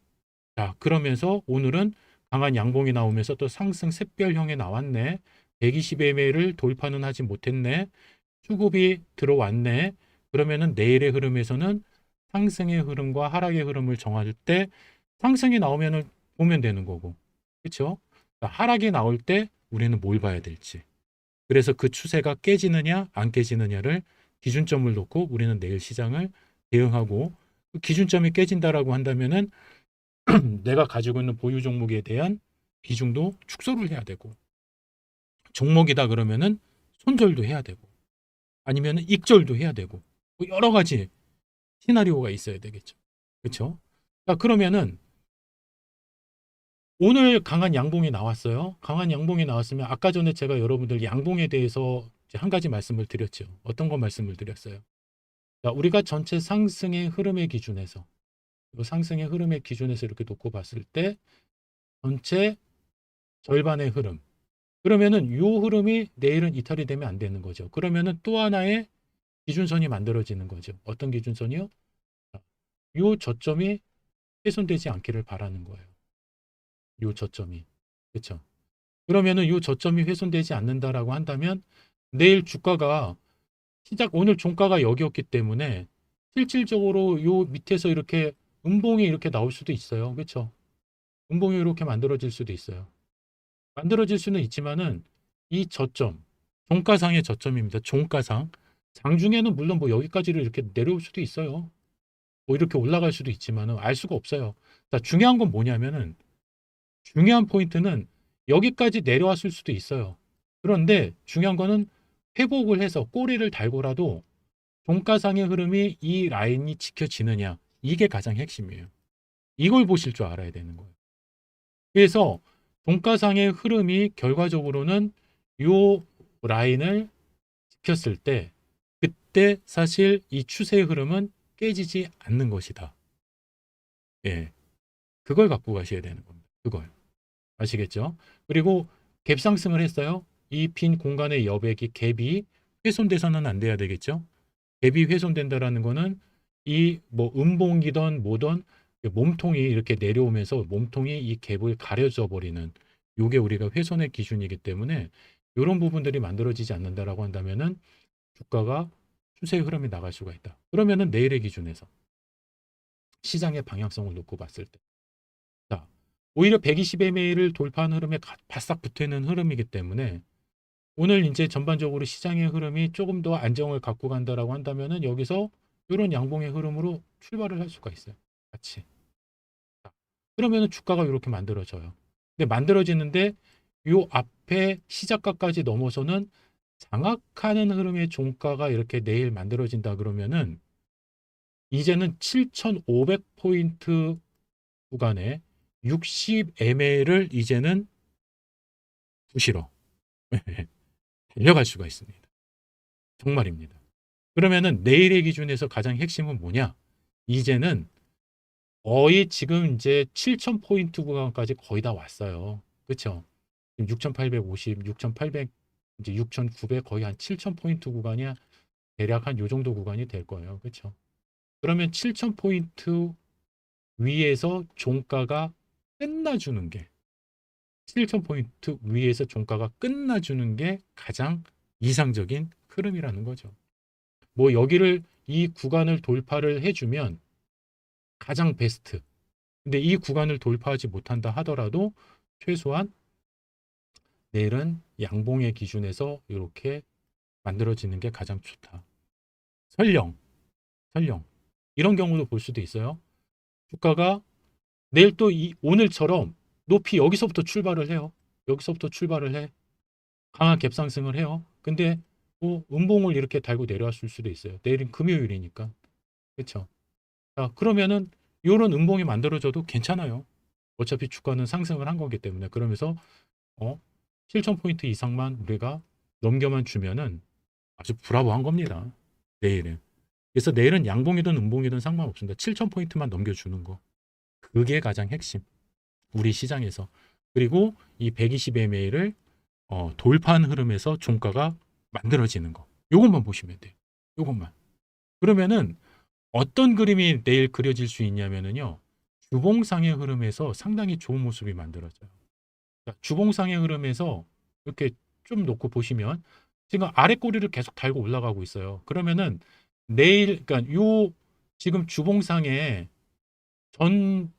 자, 그러면서 오늘은 강한 양봉이 나오면서 또 상승 샛별형이 나왔네. 120MA를 돌파는 하지 못했네. 수급이 들어왔네. 그러면은 내일의 흐름에서는 상승의 흐름과 하락의 흐름을 정할 때 상승이 나오면은 보면 되는 거고. 그렇죠? 하락이 나올 때 우리는 뭘 봐야 될지. 그래서 그 추세가 깨지느냐 안 깨지느냐를 기준점을 놓고 우리는 내일 시장을 대응하고, 그 기준점이 깨진다라고 한다면은 내가 가지고 있는 보유 종목에 대한 비중도 축소를 해야 되고, 종목이다 그러면은 손절도 해야 되고, 아니면 익절도 해야 되고, 뭐 여러 가지 시나리오가 있어야 되겠죠. 그렇죠? 자, 그러면은 오늘 강한 양봉이 나왔어요. 강한 양봉이 나왔으면 아까 전에 제가 여러분들 양봉에 대해서 이제 한 가지 말씀을 드렸죠. 어떤 거 말씀을 드렸어요? 자, 우리가 전체 상승의 흐름의 기준에서, 상승의 흐름의 기준에서 이렇게 놓고 봤을 때 전체 절반의 흐름. 그러면은 이 흐름이 내일은 이탈이 되면 안 되는 거죠. 그러면은 또 하나의 기준선이 만들어지는 거죠. 어떤 기준선이요? 이 저점이 훼손되지 않기를 바라는 거예요. 이 저점이. 그렇죠? 그러면은 이 저점이 훼손되지 않는다라고 한다면 내일 주가가 시작, 오늘 종가가 여기였기 때문에 실질적으로 요 밑에서 이렇게 음봉이 이렇게 나올 수도 있어요. 그렇죠? 음봉이 이렇게 만들어질 수도 있어요. 만들어질 수는 있지만은 이 저점, 종가상의 저점입니다. 종가상. 장중에는 물론 뭐 여기까지를 이렇게 내려올 수도 있어요. 뭐 이렇게 올라갈 수도 있지만은 알 수가 없어요. 자, 중요한 건 뭐냐면은, 중요한 포인트는 여기까지 내려왔을 수도 있어요. 그런데 중요한 거는 회복을 해서 꼬리를 달고라도 종가상의 흐름이 이 라인이 지켜지느냐, 이게 가장 핵심이에요. 이걸 보실 줄 알아야 되는 거예요. 그래서 종가상의 흐름이 결과적으로는 요 라인을 지켰을 때, 그때 사실 이 추세의 흐름은 깨지지 않는 것이다. 예, 그걸 갖고 가셔야 되는 겁니다. 그걸. 아시겠죠? 그리고 갭 상승을 했어요. 이 빈 공간의 여백이, 갭이 훼손돼서는 안 돼야 되겠죠? 갭이 훼손된다라는 거는 이 뭐 음봉이든 뭐든 몸통이 이렇게 내려오면서 몸통이 이 갭을 가려져 버리는, 요게 우리가 훼손의 기준이기 때문에 이런 부분들이 만들어지지 않는다라고 한다면은 주가가 추세의 흐름이 나갈 수가 있다. 그러면은 내일의 기준에서 시장의 방향성을 놓고 봤을 때, 자, 오히려 120MA를 돌파한 흐름에 바싹 붙어 있는 흐름이기 때문에 오늘 이제 전반적으로 시장의 흐름이 조금 더 안정을 갖고 간다라고 한다면은 여기서 이런 양봉의 흐름으로 출발을 할 수가 있어요. 같이. 그러면은 주가가 이렇게 만들어져요. 근데 만들어지는데 요 앞에 시작가까지 넘어서는 장악하는 흐름의 종가가 이렇게 내일 만들어진다 그러면은 이제는 7,500포인트 구간에 60MA를 이제는 부시러 달려갈 수가 있습니다. 정말입니다. 그러면은 내일의 기준에서 가장 핵심은 뭐냐? 이제는 거의 지금 이제 7,000포인트 구간까지 거의 다 왔어요. 그렇죠? 6,850, 6,800, 이제 6,900, 거의 한 7,000포인트 구간이 대략 한 요 정도 구간이 될 거예요. 그렇죠? 그러면 7,000포인트 위에서 종가가 끝나주는 게, 7,000포인트 위에서 종가가 끝나주는 게 가장 이상적인 흐름이라는 거죠. 뭐 여기를, 이 구간을 돌파를 해주면 가장 베스트. 근데 이 구간을 돌파하지 못한다 하더라도 최소한 내일은 양봉의 기준에서 이렇게 만들어지는 게 가장 좋다. 설령 이런 경우도 볼 수도 있어요. 주가가 내일 또 오늘처럼 높이 여기서부터 출발을 해요. 여기서부터 출발을 해. 강한 갭상승을 해요. 근데 뭐 음봉을 이렇게 달고 내려왔을 수도 있어요. 내일은 금요일이니까. 그렇죠? 자, 그러면은 이런 음봉이 만들어져도 괜찮아요. 어차피 주가는 상승을 한 거기 때문에. 그러면서 7,000포인트 이상만 우리가 넘겨만 주면은 아주 브라보한 겁니다. 내일은. 그래서 내일은 양봉이든 음봉이든 상관없습니다. 7,000포인트만 넘겨주는 거. 그게 가장 핵심. 우리 시장에서. 그리고 이 120MA를 돌파한 흐름에서 종가가 만들어지는 거. 요것만 보시면 돼요. 요것만. 그러면은 어떤 그림이 내일 그려질 수 있냐면은요. 주봉상의 흐름에서 상당히 좋은 모습이 만들어져요. 그러니까 주봉상의 흐름에서 이렇게 좀 놓고 보시면 지금 아래 꼬리를 계속 달고 올라가고 있어요. 그러면은 내일 그러니까 요 지금 주봉상의 전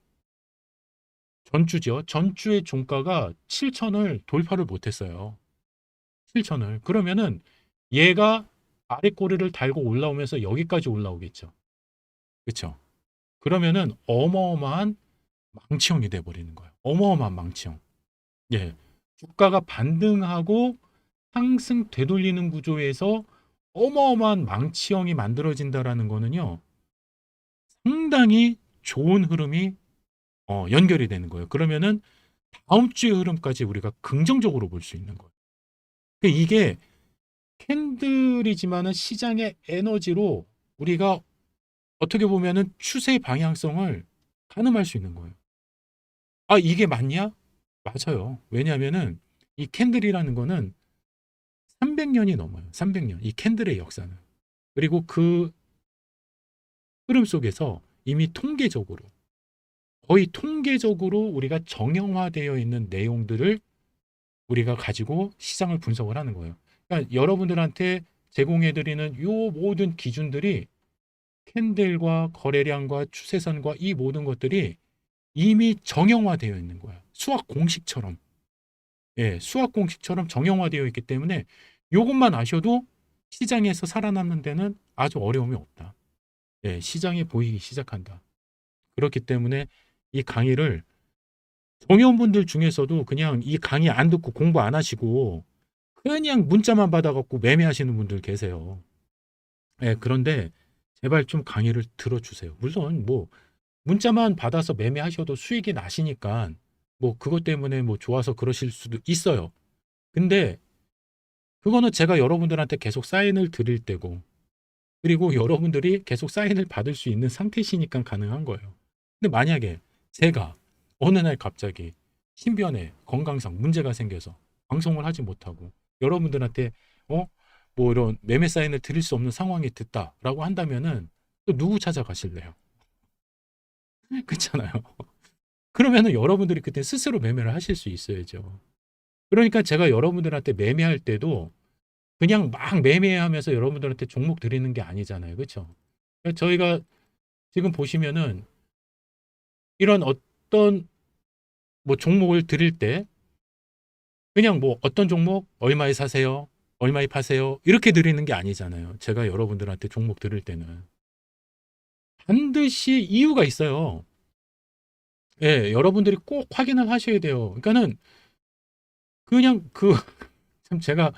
전주죠. 전주의 종가가 7천을 돌파를 못했어요. 7천을. 그러면은 얘가 아래 꼬리를 달고 올라오면서 여기까지 올라오겠죠. 그렇죠? 그러면은 어마어마한 망치형이 돼 버리는 거예요. 어마어마한 망치형. 예. 주가가 반등하고 상승 되돌리는 구조에서 어마어마한 망치형이 만들어진다라는 거는요. 상당히 좋은 흐름이 연결이 되는 거예요. 그러면은 다음 주의 흐름까지 우리가 긍정적으로 볼 수 있는 거예요. 그러니까 이게 캔들이지만은 시장의 에너지로 우리가 어떻게 보면은 추세 방향성을 가늠할 수 있는 거예요. 아, 이게 맞냐? 맞아요. 왜냐하면은 이 캔들이라는 거는 300년이 넘어요. 300년. 이 캔들의 역사는. 그리고 그 흐름 속에서 이미 통계적으로 거의 통계적으로 우리가 정형화되어 있는 내용들을 우리가 가지고 시장을 분석을 하는 거예요. 그러니까 여러분들한테 제공해드리는 요 모든 기준들이 캔들과 거래량과 추세선과 이 모든 것들이 이미 정형화되어 있는 거야. 수학 공식처럼. 예, 수학 공식처럼 정형화되어 있기 때문에 요것만 아셔도 시장에서 살아남는 데는 아주 어려움이 없다. 예, 시장에 보이기 시작한다. 그렇기 때문에 이 강의를 정의원분들 중에서도 그냥 이 강의 안 듣고 공부 안 하시고 그냥 문자만 받아갖고 매매하시는 분들 계세요. 예, 그런데 제발 좀 강의를 들어주세요. 물론 뭐 문자만 받아서 매매하셔도 수익이 나시니까 뭐 그것 때문에 뭐 좋아서 그러실 수도 있어요. 근데 그거는 제가 여러분들한테 계속 사인을 드릴 때고 그리고 여러분들이 계속 사인을 받을 수 있는 상태시니까 가능한 거예요. 근데 만약에 제가 어느 날 갑자기 신변에 건강상 문제가 생겨서 방송을 하지 못하고 여러분들한테 어? 뭐 이런 매매 사인을 드릴 수 없는 상황이 됐다라고 한다면은 또 누구 찾아가실래요? 그렇잖아요. 그러면은 여러분들이 그때 스스로 매매를 하실 수 있어야죠. 그러니까 제가 여러분들한테 매매할 때도 그냥 막 매매하면서 여러분들한테 종목 드리는 게 아니잖아요. 그렇죠? 저희가 지금 보시면은 이런 어떤 뭐 종목을 드릴 때 그냥 뭐 어떤 종목 얼마에 사세요? 얼마에 파세요? 이렇게 드리는 게 아니잖아요. 제가 여러분들한테 종목 드릴 때는 반드시 이유가 있어요. 예, 여러분들이 꼭 확인을 하셔야 돼요. 그러니까는 그냥 참 제가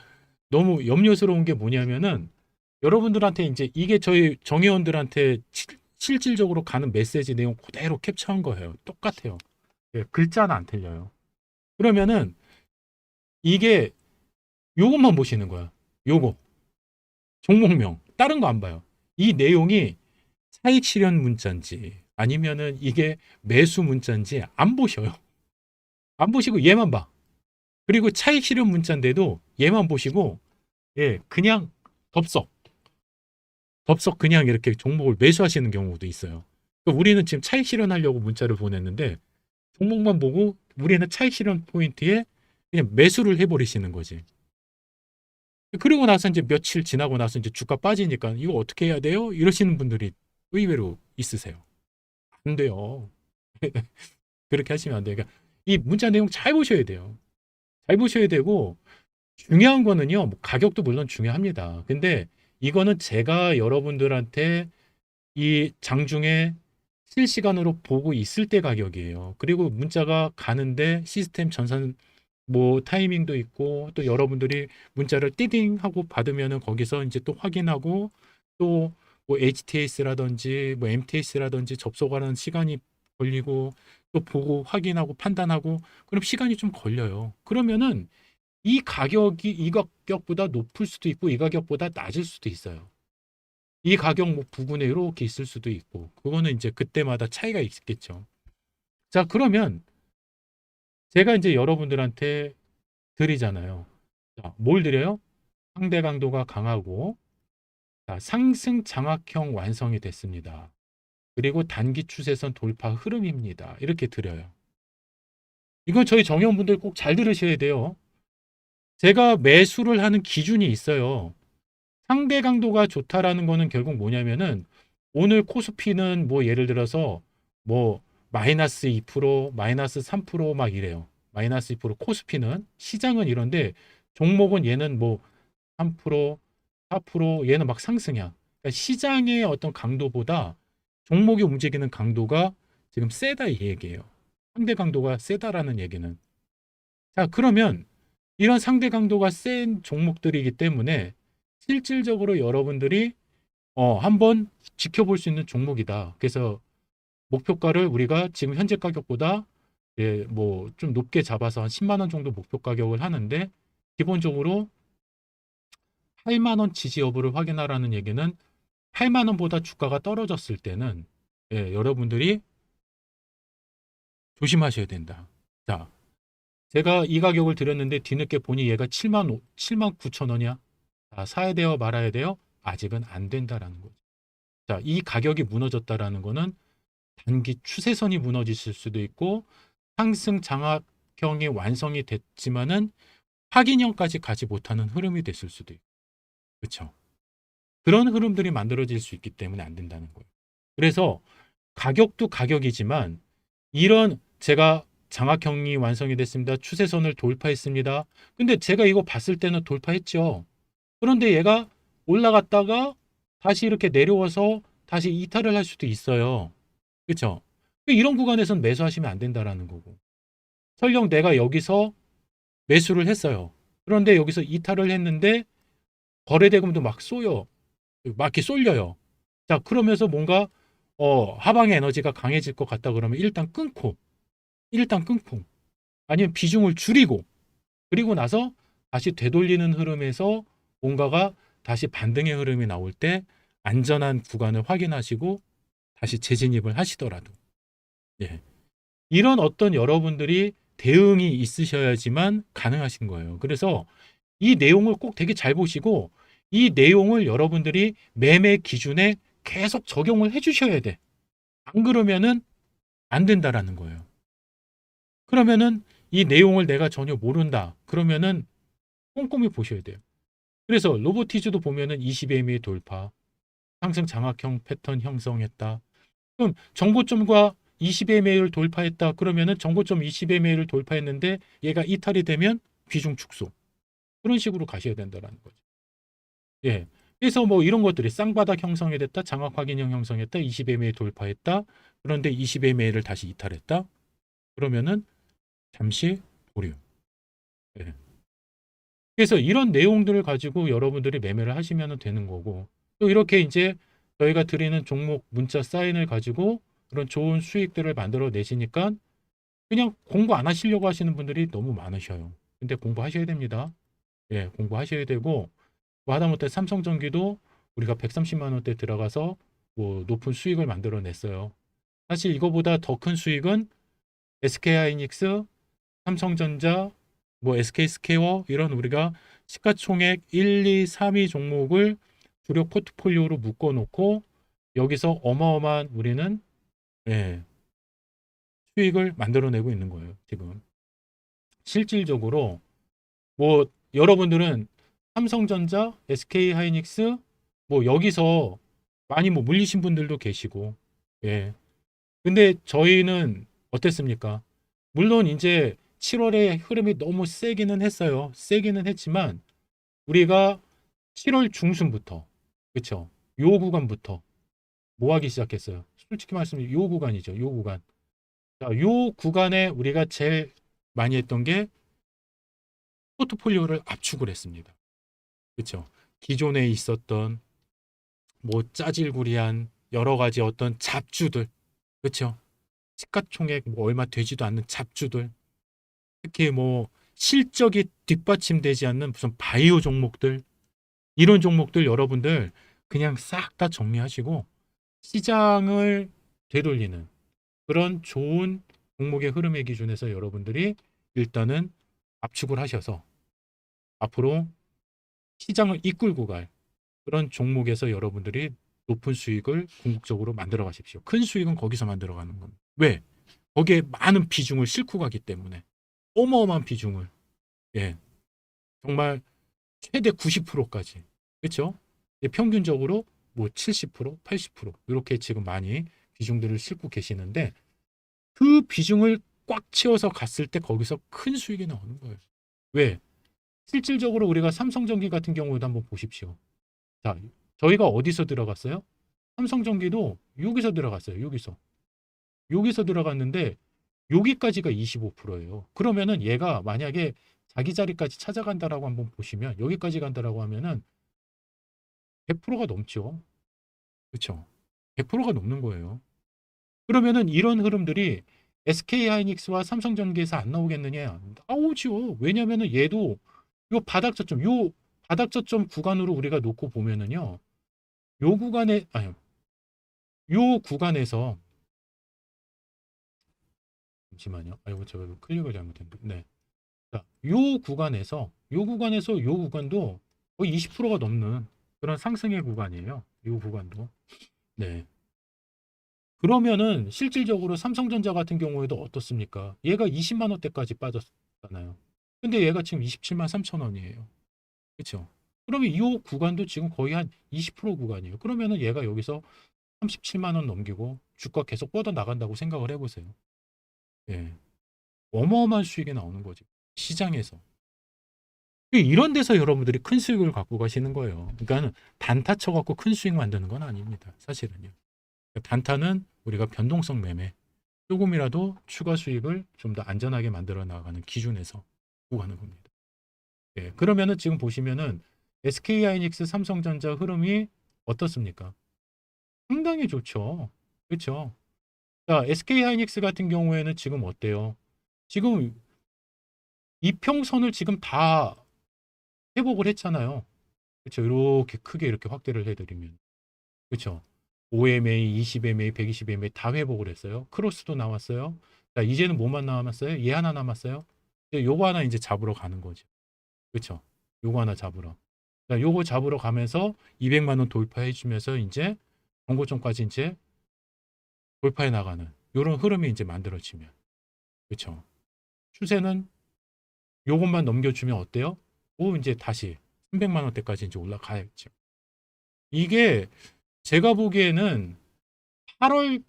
너무 염려스러운 게 뭐냐면은 여러분들한테 이제 이게 저희 정회원들한테 실질적으로 가는 메시지 내용 그대로 캡처한 거예요. 똑같아요. 예, 글자는 안 틀려요. 그러면은 이게 요것만 보시는 거야. 요거. 종목명. 다른 거 안 봐요. 이 내용이 차익 실현 문자인지 아니면은 이게 매수 문자인지 안 보셔요. 안 보시고 얘만 봐. 그리고 차익 실현 문자인데도 얘만 보시고 예, 그냥 덥석. 덥석 그냥 이렇게 종목을 매수하시는 경우도 있어요. 그러니까 우리는 지금 차익 실현하려고 문자를 보냈는데 종목만 보고 우리는 차익 실현 포인트에 그냥 매수를 해버리시는 거지. 그리고 나서 이제 며칠 지나고 나서 이제 주가 빠지니까 이거 어떻게 해야 돼요? 이러시는 분들이 의외로 있으세요. 안 돼요. 그렇게 하시면 안 돼요. 그러니까 이 문자 내용 잘 보셔야 돼요. 잘 보셔야 되고 중요한 거는요. 뭐 가격도 물론 중요합니다. 근데 이거는 제가 여러분들한테 이 장중에 실시간으로 보고 있을 때 가격이에요. 그리고 문자가 가는데 시스템 전산 뭐 타이밍도 있고 또 여러분들이 문자를 띠딩 하고 받으면은 거기서 이제 또 확인하고 또 뭐 HTS라든지 뭐 MTS라든지 접속하는 시간이 걸리고 또 보고 확인하고 판단하고 그럼 시간이 좀 걸려요. 그러면은 이 가격이 이 가격보다 높을 수도 있고 이 가격보다 낮을 수도 있어요. 이 가격 뭐 부근에 이렇게 있을 수도 있고 그거는 이제 그때마다 차이가 있겠죠. 자, 그러면 제가 이제 여러분들한테 드리잖아요. 자, 뭘 드려요? 상대 강도가 강하고 자, 상승 장악형 완성이 됐습니다. 그리고 단기 추세선 돌파 흐름입니다. 이렇게 드려요. 이건 저희 정형분들 꼭 잘 들으셔야 돼요. 제가 매수를 하는 기준이 있어요. 상대 강도가 좋다라는 거는 결국 뭐냐면은 오늘 코스피는 뭐 예를 들어서 뭐 마이너스 2%, 마이너스 3%막 이래요. 마이너스 2% 코스피는 시장은 이런데 종목은 얘는 뭐 3%, 4% 얘는 막 상승이야. 그러니까 시장의 어떤 강도보다 종목이 움직이는 강도가 지금 세다 이 얘기예요. 상대 강도가 세다라는 얘기는. 자, 그러면 이런 상대 강도가 센 종목들이기 때문에 실질적으로 여러분들이 한번 지켜볼 수 있는 종목이다. 그래서 목표가를 우리가 지금 현재 가격보다 뭐 좀 높게 잡아서 한 10만 원 정도 목표 가격을 하는데 기본적으로 8만 원 지지 여부를 확인하라는 얘기는 8만 원보다 주가가 떨어졌을 때는 여러분들이 조심하셔야 된다. 자, 제가 이 가격을 드렸는데 뒤늦게 보니 얘가 7만 9천 원이야. 자, 사야 돼요, 말아야 돼요? 아직은 안 된다라는 거죠. 자, 이 가격이 무너졌다라는 거는 단기 추세선이 무너지실 수도 있고 상승 장악형이 완성이 됐지만은 확인형까지 가지 못하는 흐름이 됐을 수도 있고. 그렇죠? 그런 흐름들이 만들어질 수 있기 때문에 안 된다는 거예요. 그래서 가격도 가격이지만 이런 제가 장악형이 완성이 됐습니다. 추세선을 돌파했습니다. 근데 제가 이거 봤을 때는 돌파했죠. 그런데 얘가 올라갔다가 다시 이렇게 내려와서 다시 이탈을 할 수도 있어요. 그렇죠? 이런 구간에서는 매수하시면 안 된다라는 거고. 설령 내가 여기서 매수를 했어요. 그런데 여기서 이탈을 했는데 거래대금도 막 쏘여. 막 이렇게 쏠려요. 자, 그러면서 뭔가 하방의 에너지가 강해질 것 같다 그러면 일단 끊고 아니면 비중을 줄이고 그리고 나서 다시 되돌리는 흐름에서 뭔가가 다시 반등의 흐름이 나올 때 안전한 구간을 확인하시고 다시 재진입을 하시더라도 예. 이런 어떤 여러분들이 대응이 있으셔야지만 가능하신 거예요. 그래서 이 내용을 꼭 되게 잘 보시고 이 내용을 여러분들이 매매 기준에 계속 적용을 해 주셔야 돼. 안 그러면은 안 된다라는 거예요. 그러면은 이 내용을 내가 전혀 모른다. 그러면은 꼼꼼히 보셔야 돼요. 그래서 로보티즈도 보면은 20MA 돌파, 상승 장악형 패턴 형성했다. 그럼 정고점과 20MA를 돌파했다. 그러면은 정고점 20MA를 돌파했는데 얘가 이탈이 되면 비중 축소. 그런 식으로 가셔야 된다라는 거죠. 예. 그래서 뭐 이런 것들이 쌍바닥 형성이 됐다. 장악 확인형 형성했다. 20MA 돌파했다. 그런데 20MA를 다시 이탈했다. 그러면은 잠시 보류. 예. 그래서 이런 내용들을 가지고 여러분들이 매매를 하시면 되는 거고 또 이렇게 이제 저희가 드리는 종목 문자 사인을 가지고 그런 좋은 수익들을 만들어 내시니까 그냥 공부 안 하시려고 하시는 분들이 너무 많으셔요. 근데 공부하셔야 됩니다. 예, 공부하셔야 되고 뭐 하다못해 삼성전기도 우리가 130만 원대 들어가서 뭐 높은 수익을 만들어 냈어요. 사실 이거보다 더 큰 수익은 SK하이닉스, 삼성전자, 뭐 SK스퀘어 이런 우리가 시가총액 1, 2, 3위 종목을 주력 포트폴리오로 묶어 놓고 여기서 어마어마한 우리는 예, 수익을 만들어내고 있는 거예요. 지금 실질적으로 뭐 여러분들은 삼성전자, SK하이닉스 뭐 여기서 많이 뭐 물리신 분들도 계시고 예. 근데 저희는 어땠습니까? 물론 이제 7월에 흐름이 너무 세기는 했어요. 세기는 했지만 우리가 7월 중순부터 그렇죠? 요 구간부터 뭐 하기 시작했어요? 솔직히 말씀드리면 요 구간이죠. 요 구간. 자, 요 구간에 우리가 제일 많이 했던 게 포트폴리오를 압축을 했습니다. 그렇죠? 기존에 있었던 뭐 짜질구리한 여러 가지 어떤 잡주들, 그렇죠? 시가총액 뭐 얼마 되지도 않는 잡주들, 특히 뭐 실적이 뒷받침되지 않는 무슨 바이오 종목들, 이런 종목들 여러분들 그냥 싹 다 정리하시고 시장을 되돌리는 그런 좋은 종목의 흐름의 기준에서 여러분들이 일단은 압축을 하셔서 앞으로 시장을 이끌고 갈 그런 종목에서 여러분들이 높은 수익을 궁극적으로 만들어 가십시오. 큰 수익은 거기서 만들어 가는 겁니다. 왜? 거기에 많은 비중을 싣고 가기 때문에 어마어마한 비중을 예 정말 최대 90%까지 그렇죠? 평균적으로 뭐 70%, 80% 이렇게 지금 많이 비중들을 싣고 계시는데 그 비중을 꽉 채워서 갔을 때 거기서 큰 수익이 나오는 거예요. 왜? 실질적으로 우리가 삼성전기 같은 경우도 한번 보십시오. 자, 저희가 어디서 들어갔어요? 삼성전기도 여기서 들어갔어요. 여기서 들어갔는데 여기까지가 25%예요. 그러면은 얘가 만약에 자기 자리까지 찾아간다라고 한번 보시면 여기까지 간다라고 하면은 100%가 넘죠. 그렇죠? 100%가 넘는 거예요. 그러면은 이런 흐름들이 SK하이닉스와 삼성전기에서 안 나오겠느냐? 나오죠. 왜냐면은 얘도 요 바닥 저점 구간으로 우리가 놓고 보면은요. 요 구간에 아니 요 구간에서 잠시만요. 아이고 제가 이거 클릭을 잘못했는데. 네. 자, 요 구간에서 요 구간도 거의 20%가 넘는 그런 상승의 구간이에요. 요 구간도. 네. 그러면은 실질적으로 삼성전자 같은 경우에도 어떻습니까? 얘가 20만 원대까지 빠졌잖아요. 근데 얘가 지금 27만 3천 원이에요. 그렇죠? 그러면 이 구간도 지금 거의 한 20% 구간이에요. 그러면은 얘가 여기서 37만 원 넘기고 주가 계속 뻗어 나간다고 생각을 해보세요. 예. 어마어마한 수익이 나오는 거죠. 시장에서. 이런 데서 여러분들이 큰 수익을 갖고 가시는 거예요. 그러니까 단타 쳐갖고 큰 수익 만드는 건 아닙니다. 사실은요. 단타는 우리가 변동성 매매, 조금이라도 추가 수익을 좀 더 안전하게 만들어 나가는 기준에서 보고 는 겁니다. 예, 그러면은 지금 보시면은 SK하이닉스, 삼성전자 흐름이 어떻습니까? 상당히 좋죠. 그렇죠? 자, SK하이닉스 같은 경우에는 지금 어때요? 지금 이평선을 지금 다 회복을 했잖아요. 그렇죠? 이렇게 크게 이렇게 확대를 해드리면 그렇죠? 5MA, 20MA, 120MA 다 회복을 했어요. 크로스도 나왔어요. 자, 이제는 뭐만 남았어요? 얘 하나 남았어요. 요거 하나 이제 잡으러 가는 거죠. 그렇죠? 요거 하나 잡으러. 자, 요거 잡으러 가면서 200만 원 돌파해 주면서 이제 정고점까지 이제 돌파해 나가는 요런 흐름이 이제 만들어지면 그렇죠? 추세는 요것만 넘겨주면 어때요? 오, 이제 다시 300만 원대까지 이제 올라가야죠. 이게 제가 보기에는 8월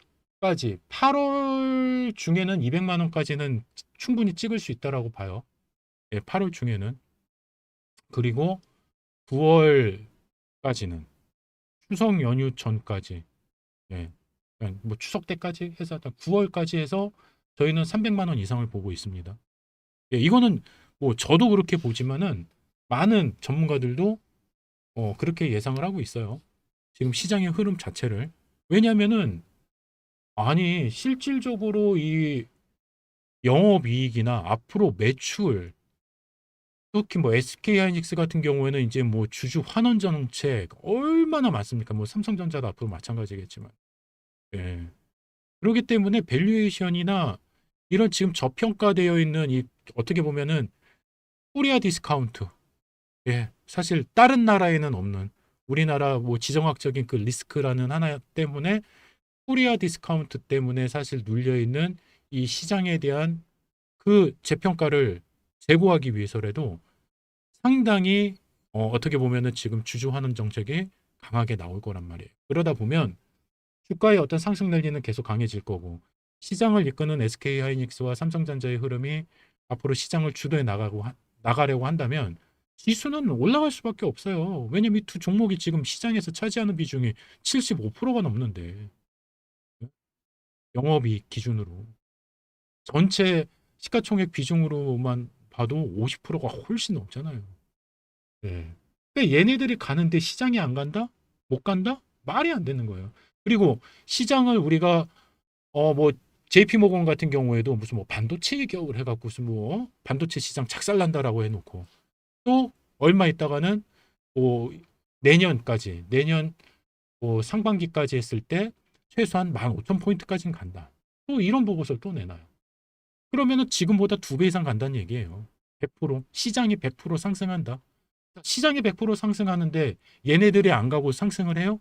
중에는 200만 원까지는 충분히 찍을 수 있다라고 봐요. 예, 8월 중에는. 그리고 9월까지는 추석 연휴 전까지 예, 그러니까 뭐 추석 때까지 해서 9월까지 해서 저희는 300만 원 이상을 보고 있습니다. 예, 이거는 뭐 저도 그렇게 보지만은 많은 전문가들도 그렇게 예상을 하고 있어요. 지금 시장의 흐름 자체를. 왜냐면은 아니 실질적으로 이 영업이익이나 앞으로 매출 특히 뭐 SK하이닉스 같은 경우에는 이제 뭐 주주 환원 정책 얼마나 많습니까? 뭐 삼성전자도 앞으로 마찬가지겠지만. 예. 그렇기 때문에 밸류에이션이나 이런 지금 저평가되어 있는 이 어떻게 보면은 코리아 디스카운트. 예. 사실 다른 나라에는 없는 우리나라 뭐 지정학적인 그 리스크라는 하나 때문에 코리아 디스카운트 때문에 사실 눌려 있는 이 시장에 대한 그 재평가를 제고하기 위해서라도 상당히 어떻게 보면은 지금 주주 환원 정책이 강하게 나올 거란 말이에요. 그러다 보면 주가의 어떤 상승 랠리는 계속 강해질 거고 시장을 이끄는 SK하이닉스와 삼성전자의 흐름이 앞으로 시장을 주도해 나가려고 한다면 지수는 올라갈 수밖에 없어요. 왜냐면 이 두 종목이 지금 시장에서 차지하는 비중이 75%가 넘는데 영업이익 기준으로 전체 시가총액 비중으로만 봐도 50%가 훨씬 넘잖아요. 예. 근데 얘네들이 가는데 시장이 안 간다? 못 간다? 말이 안 되는 거예요. 그리고 시장을 우리가 뭐 JP모건 같은 경우에도 무슨 뭐 반도체 기업을 해갖고 무슨 뭐 반도체 시장 착살난다라고 해놓고 또 얼마 있다가는 뭐 내년 뭐 상반기까지 했을 때 최소한 15,000포인트까지는 간다. 또 이런 보고서를 또 내놔요. 그러면은 지금보다 2배 이상 간다는 얘기예요. 100%. 시장이 100% 상승한다. 시장이 100% 상승하는데 얘네들이 안 가고 상승을 해요?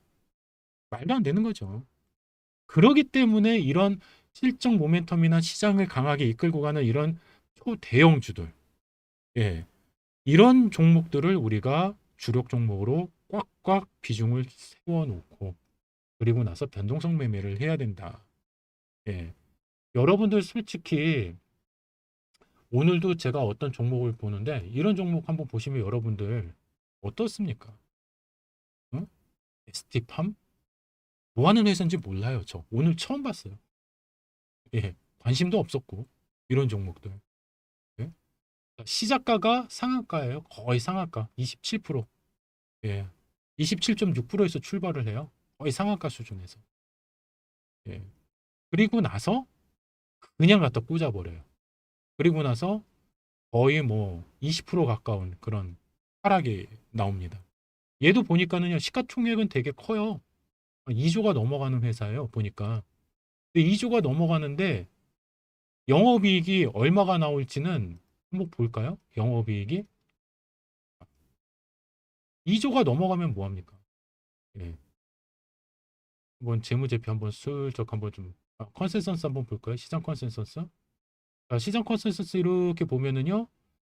말도 안 되는 거죠. 그러기 때문에 이런 실적 모멘텀이나 시장을 강하게 이끌고 가는 이런 초대형주들, 예, 이런 종목들을 우리가 주력 종목으로 꽉꽉 비중을 세워놓고 그리고 나서 변동성 매매를 해야 된다. 예, 여러분들 솔직히 오늘도 제가 어떤 종목을 보는데 이런 종목 한번 보시면 여러분들 어떻습니까? 응? ST팜? 뭐 하는 회사인지 몰라요. 저 오늘 처음 봤어요. 예, 관심도 없었고 이런 종목들. 예? 시작가가 상한가예요. 거의 상한가 27%. 예. 27.6%에서 출발을 해요. 거의 상한가 수준에서. 예. 그리고 나서 그냥 갖다 꽂아버려요. 그리고 나서 거의 뭐 20% 가까운 그런 하락이 나옵니다. 얘도 보니까는요, 시가총액은 되게 커요. 2조가 넘어가는 회사예요, 보니까. 근데 2조가 넘어가는데 영업이익이 얼마가 나올지는 한번 볼까요? 영업이익이 2조가 넘어가면 뭐 합니까? 예. 한번 재무제표 한번 슬쩍 한번 좀 컨센서스 한번 볼까요? 시장 컨센서스. 자, 시장 컨센서스 이렇게 보면은요.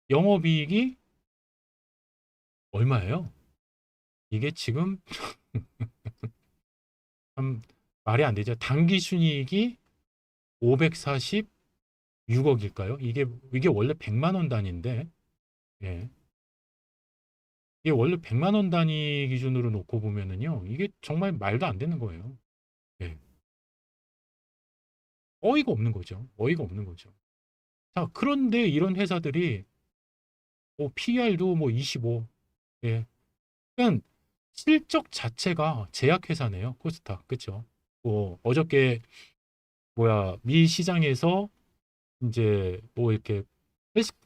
영업이익이 얼마예요? 이게 지금 참 말이 안 되죠. 당기순이익이 546억일까요? 이게 원래 100만 원 단위인데, 예. 이게 원래 100만 원 단위 기준으로 놓고 보면은요. 이게 정말 말도 안 되는 거예요. 예. 어이가 없는 거죠. 어이가 없는 거죠. 자, 그런데 이런 회사들이 뭐 PER도 뭐 25, 예. 그러니까 실적 자체가 제약회사네요. 코스닥. 그쵸? 뭐 어저께 뭐야 미 시장에서 이제 뭐 이렇게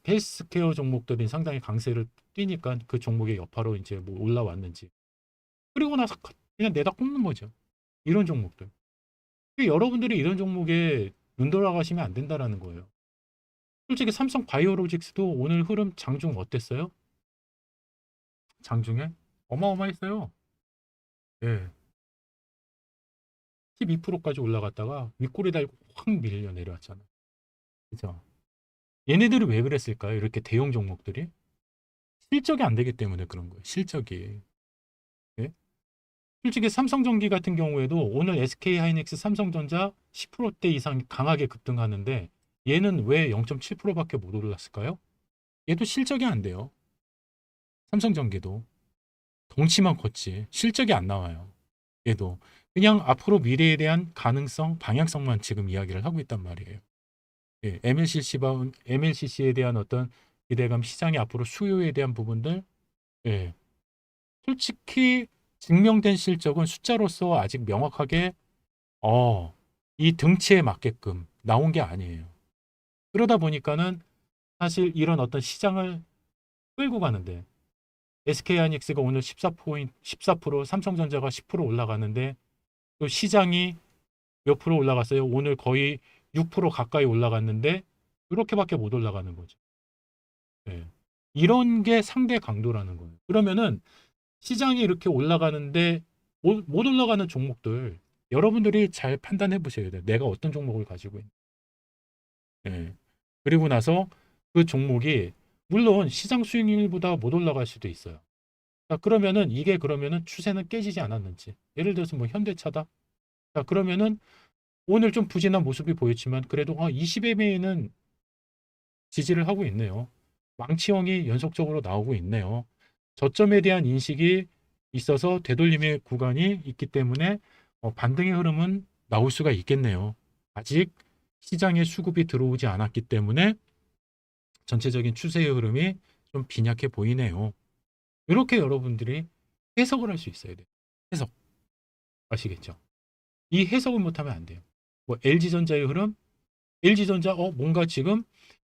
헬스케어 종목들이 상당히 강세를 띄니까 그 종목의 여파로 이제 뭐 올라왔는지 그리고 나서 그냥 내다 꼽는 거죠. 이런 종목들. 여러분들이 이런 종목에 눈 돌아가시면 안 된다라는 거예요. 솔직히 삼성 바이오로직스도 오늘 흐름 장중 어땠어요? 장중에 어마어마했어요. 예. 12%까지 올라갔다가 윗꼬리 달고 확 밀려 내려왔잖아요. 그죠? 얘네들이 왜 그랬을까요? 이렇게 대형 종목들이 실적이 안 되기 때문에 그런 거예요. 실적이. 예? 솔직히 삼성전기 같은 경우에도 오늘 SK하이닉스 삼성전자 10%대 이상 강하게 급등하는데 얘는 왜 0.7%밖에 못 올랐을까요? 얘도 실적이 안 돼요. 삼성전기도 덩치만 컸지 실적이 안 나와요. 얘도 그냥 앞으로 미래에 대한 가능성, 방향성만 지금 이야기를 하고 있단 말이에요. 예, MLCC에 대한 어떤 기대감, 시장의 앞으로 수요에 대한 부분들, 예, 솔직히 증명된 실적은 숫자로서 아직 명확하게 어, 이 등치에 맞게끔 나온 게 아니에요. 그러다 보니까는 사실 이런 어떤 시장을 끌고 가는데 SK하이닉스가 오늘 14%, 14%, 삼성전자가 10% 올라가는데 또 시장이 몇 프로 올라갔어요? 오늘 거의 6% 가까이 올라갔는데 이렇게밖에 못 올라가는 거죠. 예. 이런 게 상대 강도라는 거예요. 그러면은 시장이 이렇게 올라가는데 못 올라가는 종목들 여러분들이 잘 판단해 보셔야 돼요. 내가 어떤 종목을 가지고 있는. 예. 그리고 나서 그 종목이 물론 시장 수익률보다 못 올라갈 수도 있어요. 자, 그러면은 이게 그러면은 추세는 깨지지 않았는지. 예를 들어서 뭐 현대차다. 자, 그러면은 오늘 좀 부진한 모습이 보였지만 그래도 20MA는 지지를 하고 있네요. 망치형이 연속적으로 나오고 있네요. 저점에 대한 인식이 있어서 되돌림의 구간이 있기 때문에 반등의 흐름은 나올 수가 있겠네요. 아직 시장에 수급이 들어오지 않았기 때문에 전체적인 추세의 흐름이 좀 빈약해 보이네요. 이렇게 여러분들이 해석을 할 수 있어야 돼요. 해석. 아시겠죠? 이 해석을 못하면 안 돼요. 뭐 LG전자의 흐름, LG전자 뭔가 지금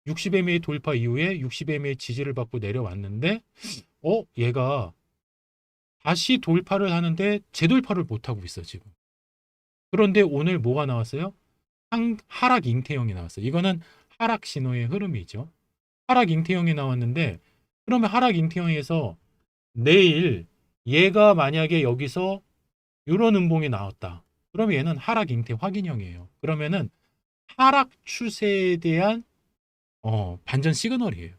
60MA 돌파 이후에 60MA 지지를 받고 내려왔는데 얘가 다시 돌파를 하는데 재돌파를 못하고 있어, 지금. 그런데 오늘 뭐가 나왔어요? 하락 잉태형이 나왔어요. 이거는 하락 신호의 흐름이죠. 하락 잉태형이 나왔는데, 그러면 하락 잉태형에서 내일 얘가 만약에 여기서 이런 음봉이 나왔다. 그러면 얘는 하락 잉태 확인형이에요. 그러면은 하락 추세에 대한 반전 시그널이에요.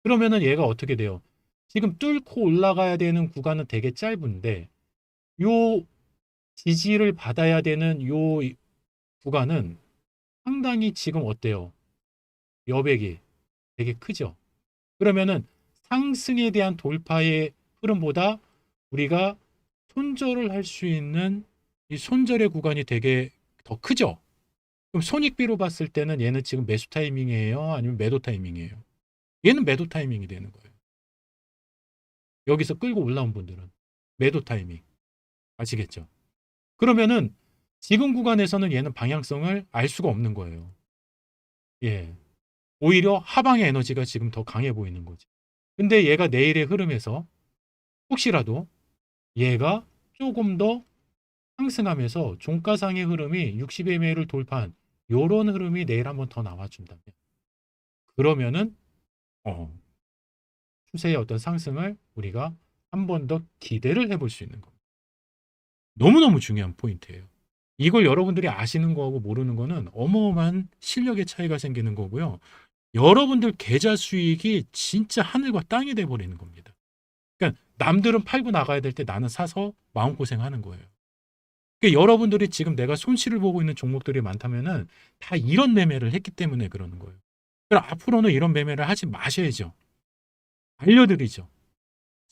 그러면은 얘가 어떻게 돼요? 지금 뚫고 올라가야 되는 구간은 되게 짧은데 요 지지를 받아야 되는 요 구간은 상당히 지금 어때요? 여백이 되게 크죠. 그러면은 상승에 대한 돌파의 흐름보다 우리가 손절을 할 수 있는 이 손절의 구간이 되게 더 크죠. 그럼 손익비로 봤을 때는 얘는 지금 매수 타이밍이에요? 아니면 매도 타이밍이에요? 얘는 매도 타이밍이 되는 거예요. 여기서 끌고 올라온 분들은 매도 타이밍. 아시겠죠? 그러면은 지금 구간에서는 얘는 방향성을 알 수가 없는 거예요. 예. 오히려 하방의 에너지가 지금 더 강해 보이는 거지. 근데 얘가 내일의 흐름에서 혹시라도 얘가 조금 더 상승하면서 종가상의 흐름이 60MA를 돌파한 요런 흐름이 내일 한번 더 나와준다면 그러면은 어, 추세의 어떤 상승을 우리가 한 번 더 기대를 해볼 수 있는 겁니다. 너무너무 중요한 포인트예요. 이걸 여러분들이 아시는 거하고 모르는 거는 어마어마한 실력의 차이가 생기는 거고요. 여러분들 계좌 수익이 진짜 하늘과 땅이 돼버리는 겁니다. 그러니까 남들은 팔고 나가야 될 때 나는 사서 마음고생하는 거예요. 그러니까 여러분들이 지금 내가 손실을 보고 있는 종목들이 많다면은 다 이런 매매를 했기 때문에 그러는 거예요. 그럼 앞으로는 이런 매매를 하지 마셔야죠. 알려드리죠.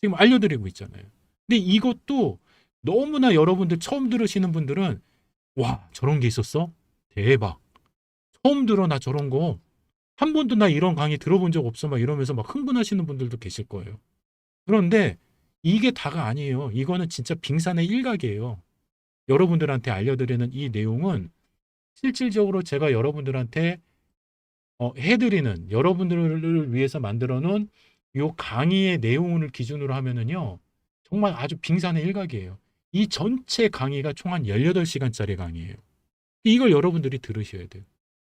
지금 알려드리고 있잖아요. 근데 이것도 너무나 여러분들 처음 들으시는 분들은 와, 저런 게 있었어? 대박. 처음 들어, 나 저런 거. 한 번도 나 이런 강의 들어본 적 없어. 막 이러면서 막 흥분하시는 분들도 계실 거예요. 그런데 이게 다가 아니에요. 이거는 진짜 빙산의 일각이에요. 여러분들한테 알려드리는 이 내용은 실질적으로 제가 여러분들한테 해드리는 여러분들을 위해서 만들어 놓은 요 강의의 내용을 기준으로 하면은요. 정말 아주 빙산의 일각이에요. 이 전체 강의가 총 한 18시간짜리 강의예요. 이걸 여러분들이 들으셔야 돼요.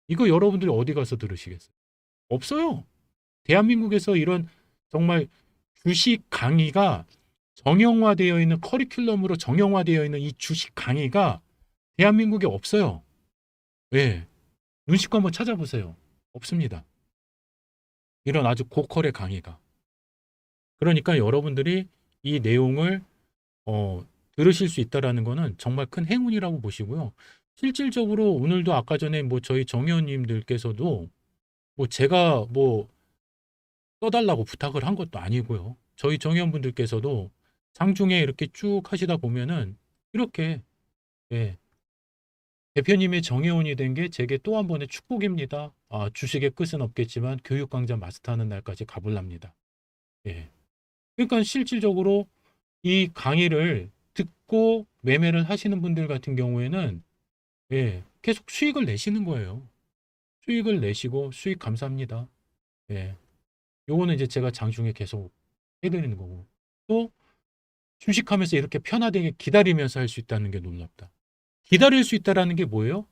이거 여러분들이 어디 가서 들으시겠어요? 없어요. 대한민국에서 이런 정말 주식 강의가 정형화되어 있는 커리큘럼으로 정형화되어 있는 이 주식 강의가 대한민국에 없어요. 왜? 눈치껏 한번 찾아보세요. 없습니다. 이런 아주 고퀄의 강의가. 그러니까 여러분들이 이 내용을 들으실 수 있다라는 거는 정말 큰 행운이라고 보시고요. 실질적으로 오늘도 아까 전에 뭐 저희 정의원님들께서도 뭐 제가 뭐 써달라고 부탁을 한 것도 아니고요. 저희 정의원분들께서도 장중에 이렇게 쭉 하시다 보면은 이렇게 예, 대표님의 정의원이 된 게 제게 또 한 번의 축복입니다. 아, 주식의 끝은 없겠지만 교육 강좌 마스터하는 날까지 가볼랍니다. 예. 그러니까 실질적으로 이 강의를 듣고 매매를 하시는 분들 같은 경우에는 예, 계속 수익을 내시는 거예요. 수익을 내시고 수익 감사합니다. 예. 요거는 이제 제가 장중에 계속 해드리는 거고. 또 주식하면서 이렇게 편하게 기다리면서 할 수 있다는 게 놀랍다. 기다릴 수 있다라는 게 뭐예요?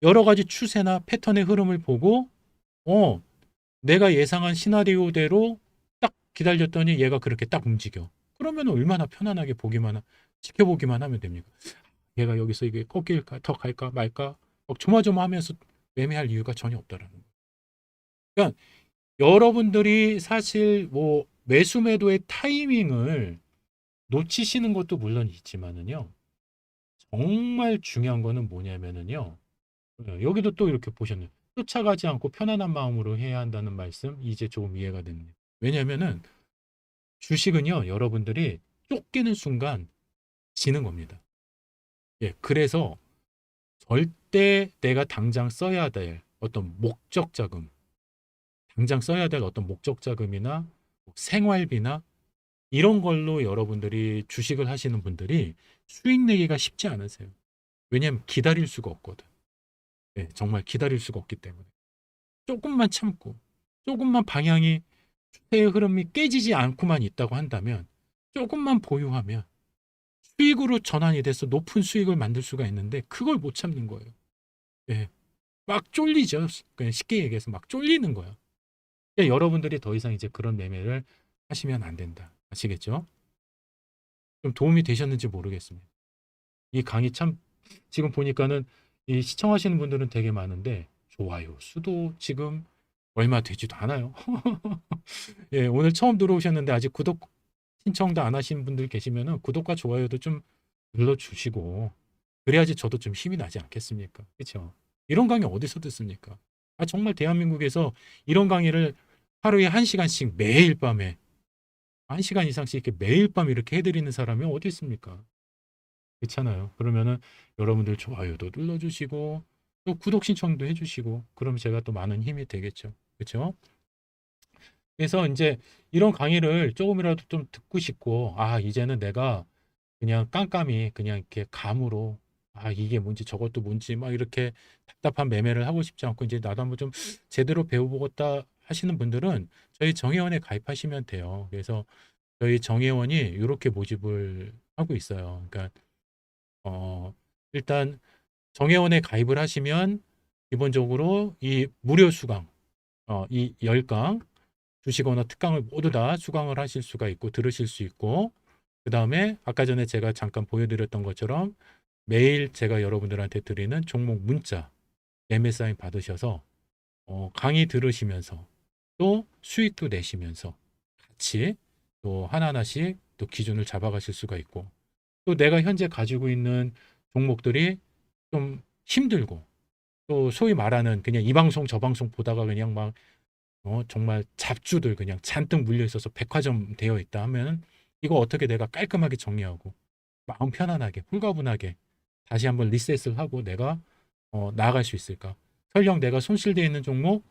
여러 가지 추세나 패턴의 흐름을 보고 어, 내가 예상한 시나리오대로 딱 기다렸더니 얘가 그렇게 딱 움직여. 그러면 얼마나 편안하게 지켜보기만 하면 됩니까? 얘가 여기서 이게 꺾일까, 더 갈까, 말까, 막 조마조마하면서 매매할 이유가 전혀 없다라는 거예요. 그러니까 여러분들이 사실 뭐 매수 매도의 타이밍을 놓치시는 것도 물론 있지만은요. 정말 중요한 거는 뭐냐면은요. 여기도 또 이렇게 보셨네요. 쫓아가지 않고 편안한 마음으로 해야 한다는 말씀 이제 조금 이해가 됩니다. 왜냐면은 주식은요. 여러분들이 쫓기는 순간 지는 겁니다. 예, 그래서 절대 내가 당장 써야 될 어떤 목적 자금, 당장 써야 될 어떤 목적 자금이나 생활비나 이런 걸로 여러분들이 주식을 하시는 분들이 수익 내기가 쉽지 않으세요. 왜냐하면 기다릴 수가 없거든. 네, 정말 기다릴 수가 없기 때문에. 조금만 참고, 조금만 방향이 추세의 흐름이 깨지지 않고만 있다고 한다면 조금만 보유하면 수익으로 전환이 돼서 높은 수익을 만들 수가 있는데 그걸 못 참는 거예요. 예. 막 쫄리죠. 그냥 쉽게 얘기해서 막 쫄리는 거예요. 그러니까 여러분들이 더 이상 이제 그런 매매를 하시면 안 된다. 아시겠죠? 좀 도움이 되셨는지 모르겠습니다. 이 강의 참 지금 보니까는 이 시청하시는 분들은 되게 많은데 좋아요 수도 지금 얼마 되지도 않아요. 예, 오늘 처음 들어오셨는데 아직 구독 신청도 안 하신 분들 계시면은 구독과 좋아요도 좀 눌러주시고 그래야지 저도 좀 힘이 나지 않겠습니까? 그렇죠? 이런 강의 어디서 듣습니까? 아, 정말 대한민국에서 이런 강의를 하루에 1시간씩 매일 밤에 1시간 이상씩 이렇게 매일 밤 이렇게 해드리는 사람이 어디 있습니까? 그렇잖아요. 그러면은 여러분들 좋아요도 눌러주시고 또 구독 신청도 해주시고 그럼 제가 또 많은 힘이 되겠죠. 그렇죠? 그래서 이제 이런 강의를 조금이라도 좀 듣고 싶고 아 이제는 내가 그냥 깜깜이 그냥 이렇게 감으로 아 이게 뭔지 저것도 뭔지 막 이렇게 답답한 매매를 하고 싶지 않고 이제 나도 한번 좀 제대로 배워보겠다 하시는 분들은 저희 정회원에 가입하시면 돼요. 그래서 저희 정회원이 이렇게 모집을 하고 있어요. 그러니까 어 일단 정회원에 가입을 하시면 기본적으로 이 무료 수강 이 10강 주시거나 특강을 모두 다 수강을 하실 수가 있고 들으실 수 있고 그다음에 아까 전에 제가 잠깐 보여드렸던 것처럼 매일 제가 여러분들한테 드리는 종목 문자 매매 사인 받으셔서 강의 들으시면서 또 수익도 내시면서 같이 또 하나하나씩 또 기준을 잡아가실 수가 있고 또 내가 현재 가지고 있는 종목들이 좀 힘들고 또 소위 말하는 그냥 이 방송 저 방송 보다가 그냥 막 정말 잡주들 그냥 잔뜩 물려 있어서 백화점 되어 있다 하면 이거 어떻게 내가 깔끔하게 정리하고 마음 편안하게 홀가분하게 다시 한번 리셋을 하고 내가 나아갈 수 있을까? 설령 내가 손실되어 있는 종목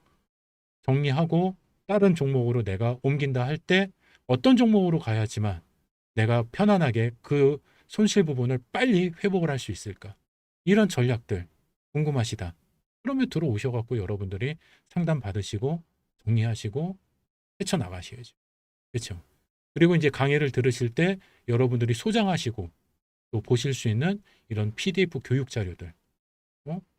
정리하고 다른 종목으로 내가 옮긴다 할 때 어떤 종목으로 가야지만 내가 편안하게 그 손실 부분을 빨리 회복을 할 수 있을까? 이런 전략들 궁금하시다. 그러면 들어오셔갖고 여러분들이 상담 받으시고 정리하시고 헤쳐나가셔야죠. 그렇죠? 그리고 이제 강의를 들으실 때 여러분들이 소장하시고 또 보실 수 있는 이런 PDF 교육 자료들,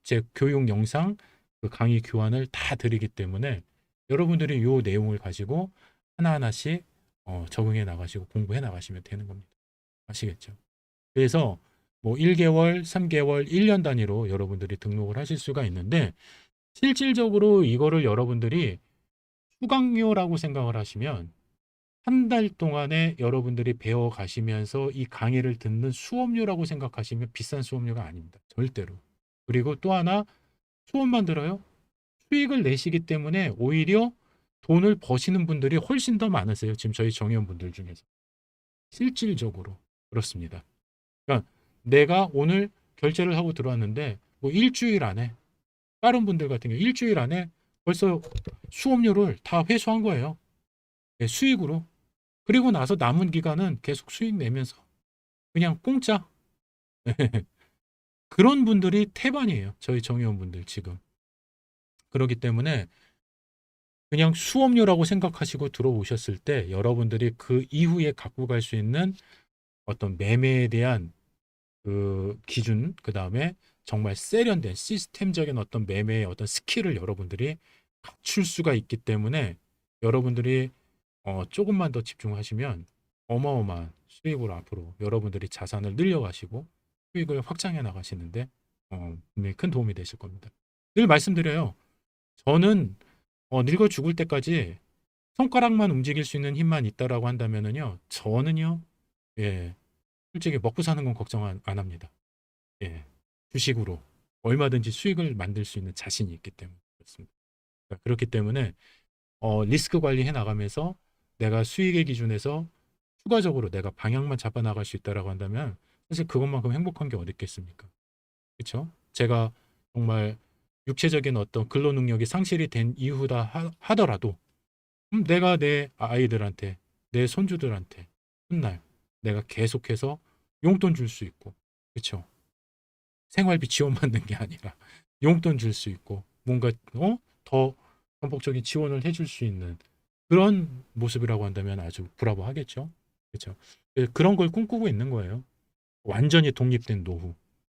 제 교육 영상, 그 강의 교환을 다 드리기 때문에 여러분들이 이 내용을 가지고 하나하나씩 적응해 나가시고 공부해 나가시면 되는 겁니다. 아시겠죠? 그래서 뭐 1개월, 3개월, 1년 단위로 여러분들이 등록을 하실 수가 있는데 실질적으로 이거를 여러분들이 수강료라고 생각을 하시면 한 달 동안에 여러분들이 배워 가시면서 이 강의를 듣는 수업료라고 생각하시면 비싼 수업료가 아닙니다. 절대로. 그리고 또 하나 수업만 들어요? 수익을 내시기 때문에 오히려 돈을 버시는 분들이 훨씬 더 많으세요. 지금 저희 정회원분들 중에서. 실질적으로. 그렇습니다. 그러니까 내가 오늘 결제를 하고 들어왔는데 뭐 일주일 안에 다른 분들 같은 경우 일주일 안에 벌써 수업료를 다 회수한 거예요. 네, 수익으로. 그리고 나서 남은 기간은 계속 수익 내면서 그냥 공짜. 그런 분들이 태반이에요. 저희 정회원분들 지금. 그렇기 때문에 그냥 수업료라고 생각하시고 들어오셨을 때 여러분들이 그 이후에 갖고 갈 수 있는 어떤 매매에 대한 그 기준, 그 다음에 정말 세련된 시스템적인 어떤 매매의 어떤 스킬을 여러분들이 갖출 수가 있기 때문에 여러분들이 조금만 더 집중하시면 어마어마한 수익으로 앞으로 여러분들이 자산을 늘려가시고 수익을 확장해 나가시는데 분명히 큰 도움이 되실 겁니다. 늘 말씀드려요. 저는 늙어 죽을 때까지 손가락만 움직일 수 있는 힘만 있다라고 한다면은요, 저는요, 예, 솔직히 먹고 사는 건 걱정 안 합니다. 예, 주식으로 얼마든지 수익을 만들 수 있는 자신이 있기 때문에 그렇습니다. 그러니까 그렇기 때문에 리스크 관리해 나가면서 내가 수익의 기준에서 추가적으로 내가 방향만 잡아 나갈 수 있다라고 한다면 사실 그것만큼 행복한 게 어디 있겠습니까? 그렇죠? 제가 정말 육체적인 어떤 근로 능력이 상실이 된 이후다 하더라도 내가 내 아이들한테 내 손주들한테 훗날 내가 계속해서 용돈 줄 수 있고 그렇죠? 생활비 지원받는 게 아니라 용돈 줄 수 있고 뭔가 더 전폭적인 지원을 해줄 수 있는 그런 모습이라고 한다면 아주 브라보 하겠죠. 그렇죠. 그런 걸 꿈꾸고 있는 거예요. 완전히 독립된 노후.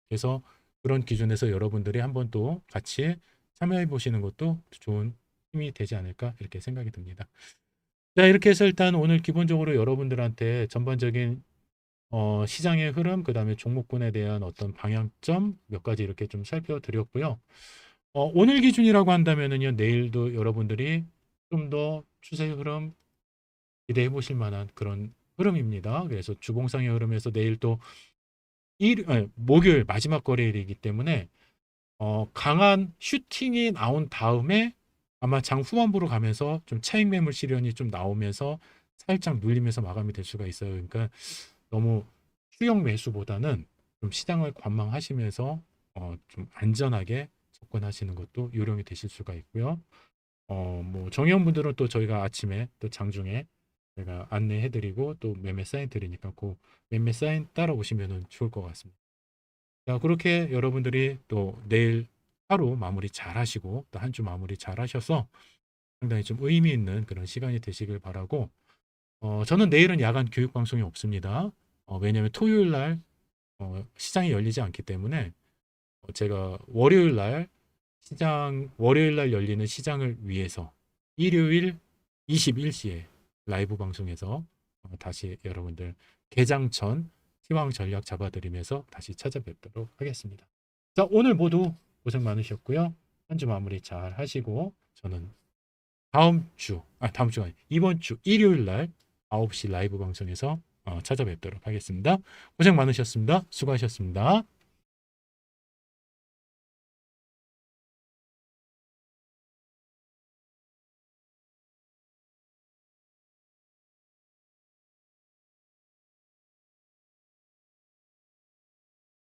그래서 그런 기준에서 여러분들이 한번 또 같이 참여해 보시는 것도 좋은 힘이 되지 않을까 이렇게 생각이 듭니다. 자, 이렇게 해서 일단 오늘 기본적으로 여러분들한테 전반적인 시장의 흐름, 그다음에 종목군에 대한 어떤 방향점 몇 가지 이렇게 좀 살펴드렸고요. 오늘 기준이라고 한다면은요, 내일도 여러분들이 좀 더 추세 흐름 기대해 보실 만한 그런 흐름입니다. 그래서 주봉상의 흐름에서 내일 또 목요일 마지막 거래일이기 때문에 강한 슈팅이 나온 다음에 아마 장 후반부로 가면서 좀 차익 매물 실현이 좀 나오면서 살짝 눌리면서 마감이 될 수가 있어요. 그러니까 너무 추격 매수보다는 좀 시장을 관망하시면서 좀 안전하게 접근하시는 것도 요령이 되실 수가 있고요. 뭐 정의원분들은 또 저희가 아침에 또 장중에 제가 안내해드리고 또 매매 사인 드리니까 그 매매 사인 따라오시면 좋을 것 같습니다. 자, 그렇게 여러분들이 또 내일 하루 마무리 잘 하시고 또 한 주 마무리 잘 하셔서 상당히 좀 의미 있는 그런 시간이 되시길 바라고, 저는 내일은 야간 교육 방송이 없습니다. 왜냐하면 토요일 날 시장이 열리지 않기 때문에 제가 월요일 날 열리는 시장을 위해서 일요일 21시에 라이브 방송에서 다시 여러분들 개장 전 시황 전략 잡아드리면서 다시 찾아뵙도록 하겠습니다. 자, 오늘 모두 고생 많으셨고요. 한 주 마무리 잘 하시고 저는 다음 주가 아니 이번 주 일요일 날 9시 라이브 방송에서 찾아뵙도록 하겠습니다. 고생 많으셨습니다. 수고하셨습니다.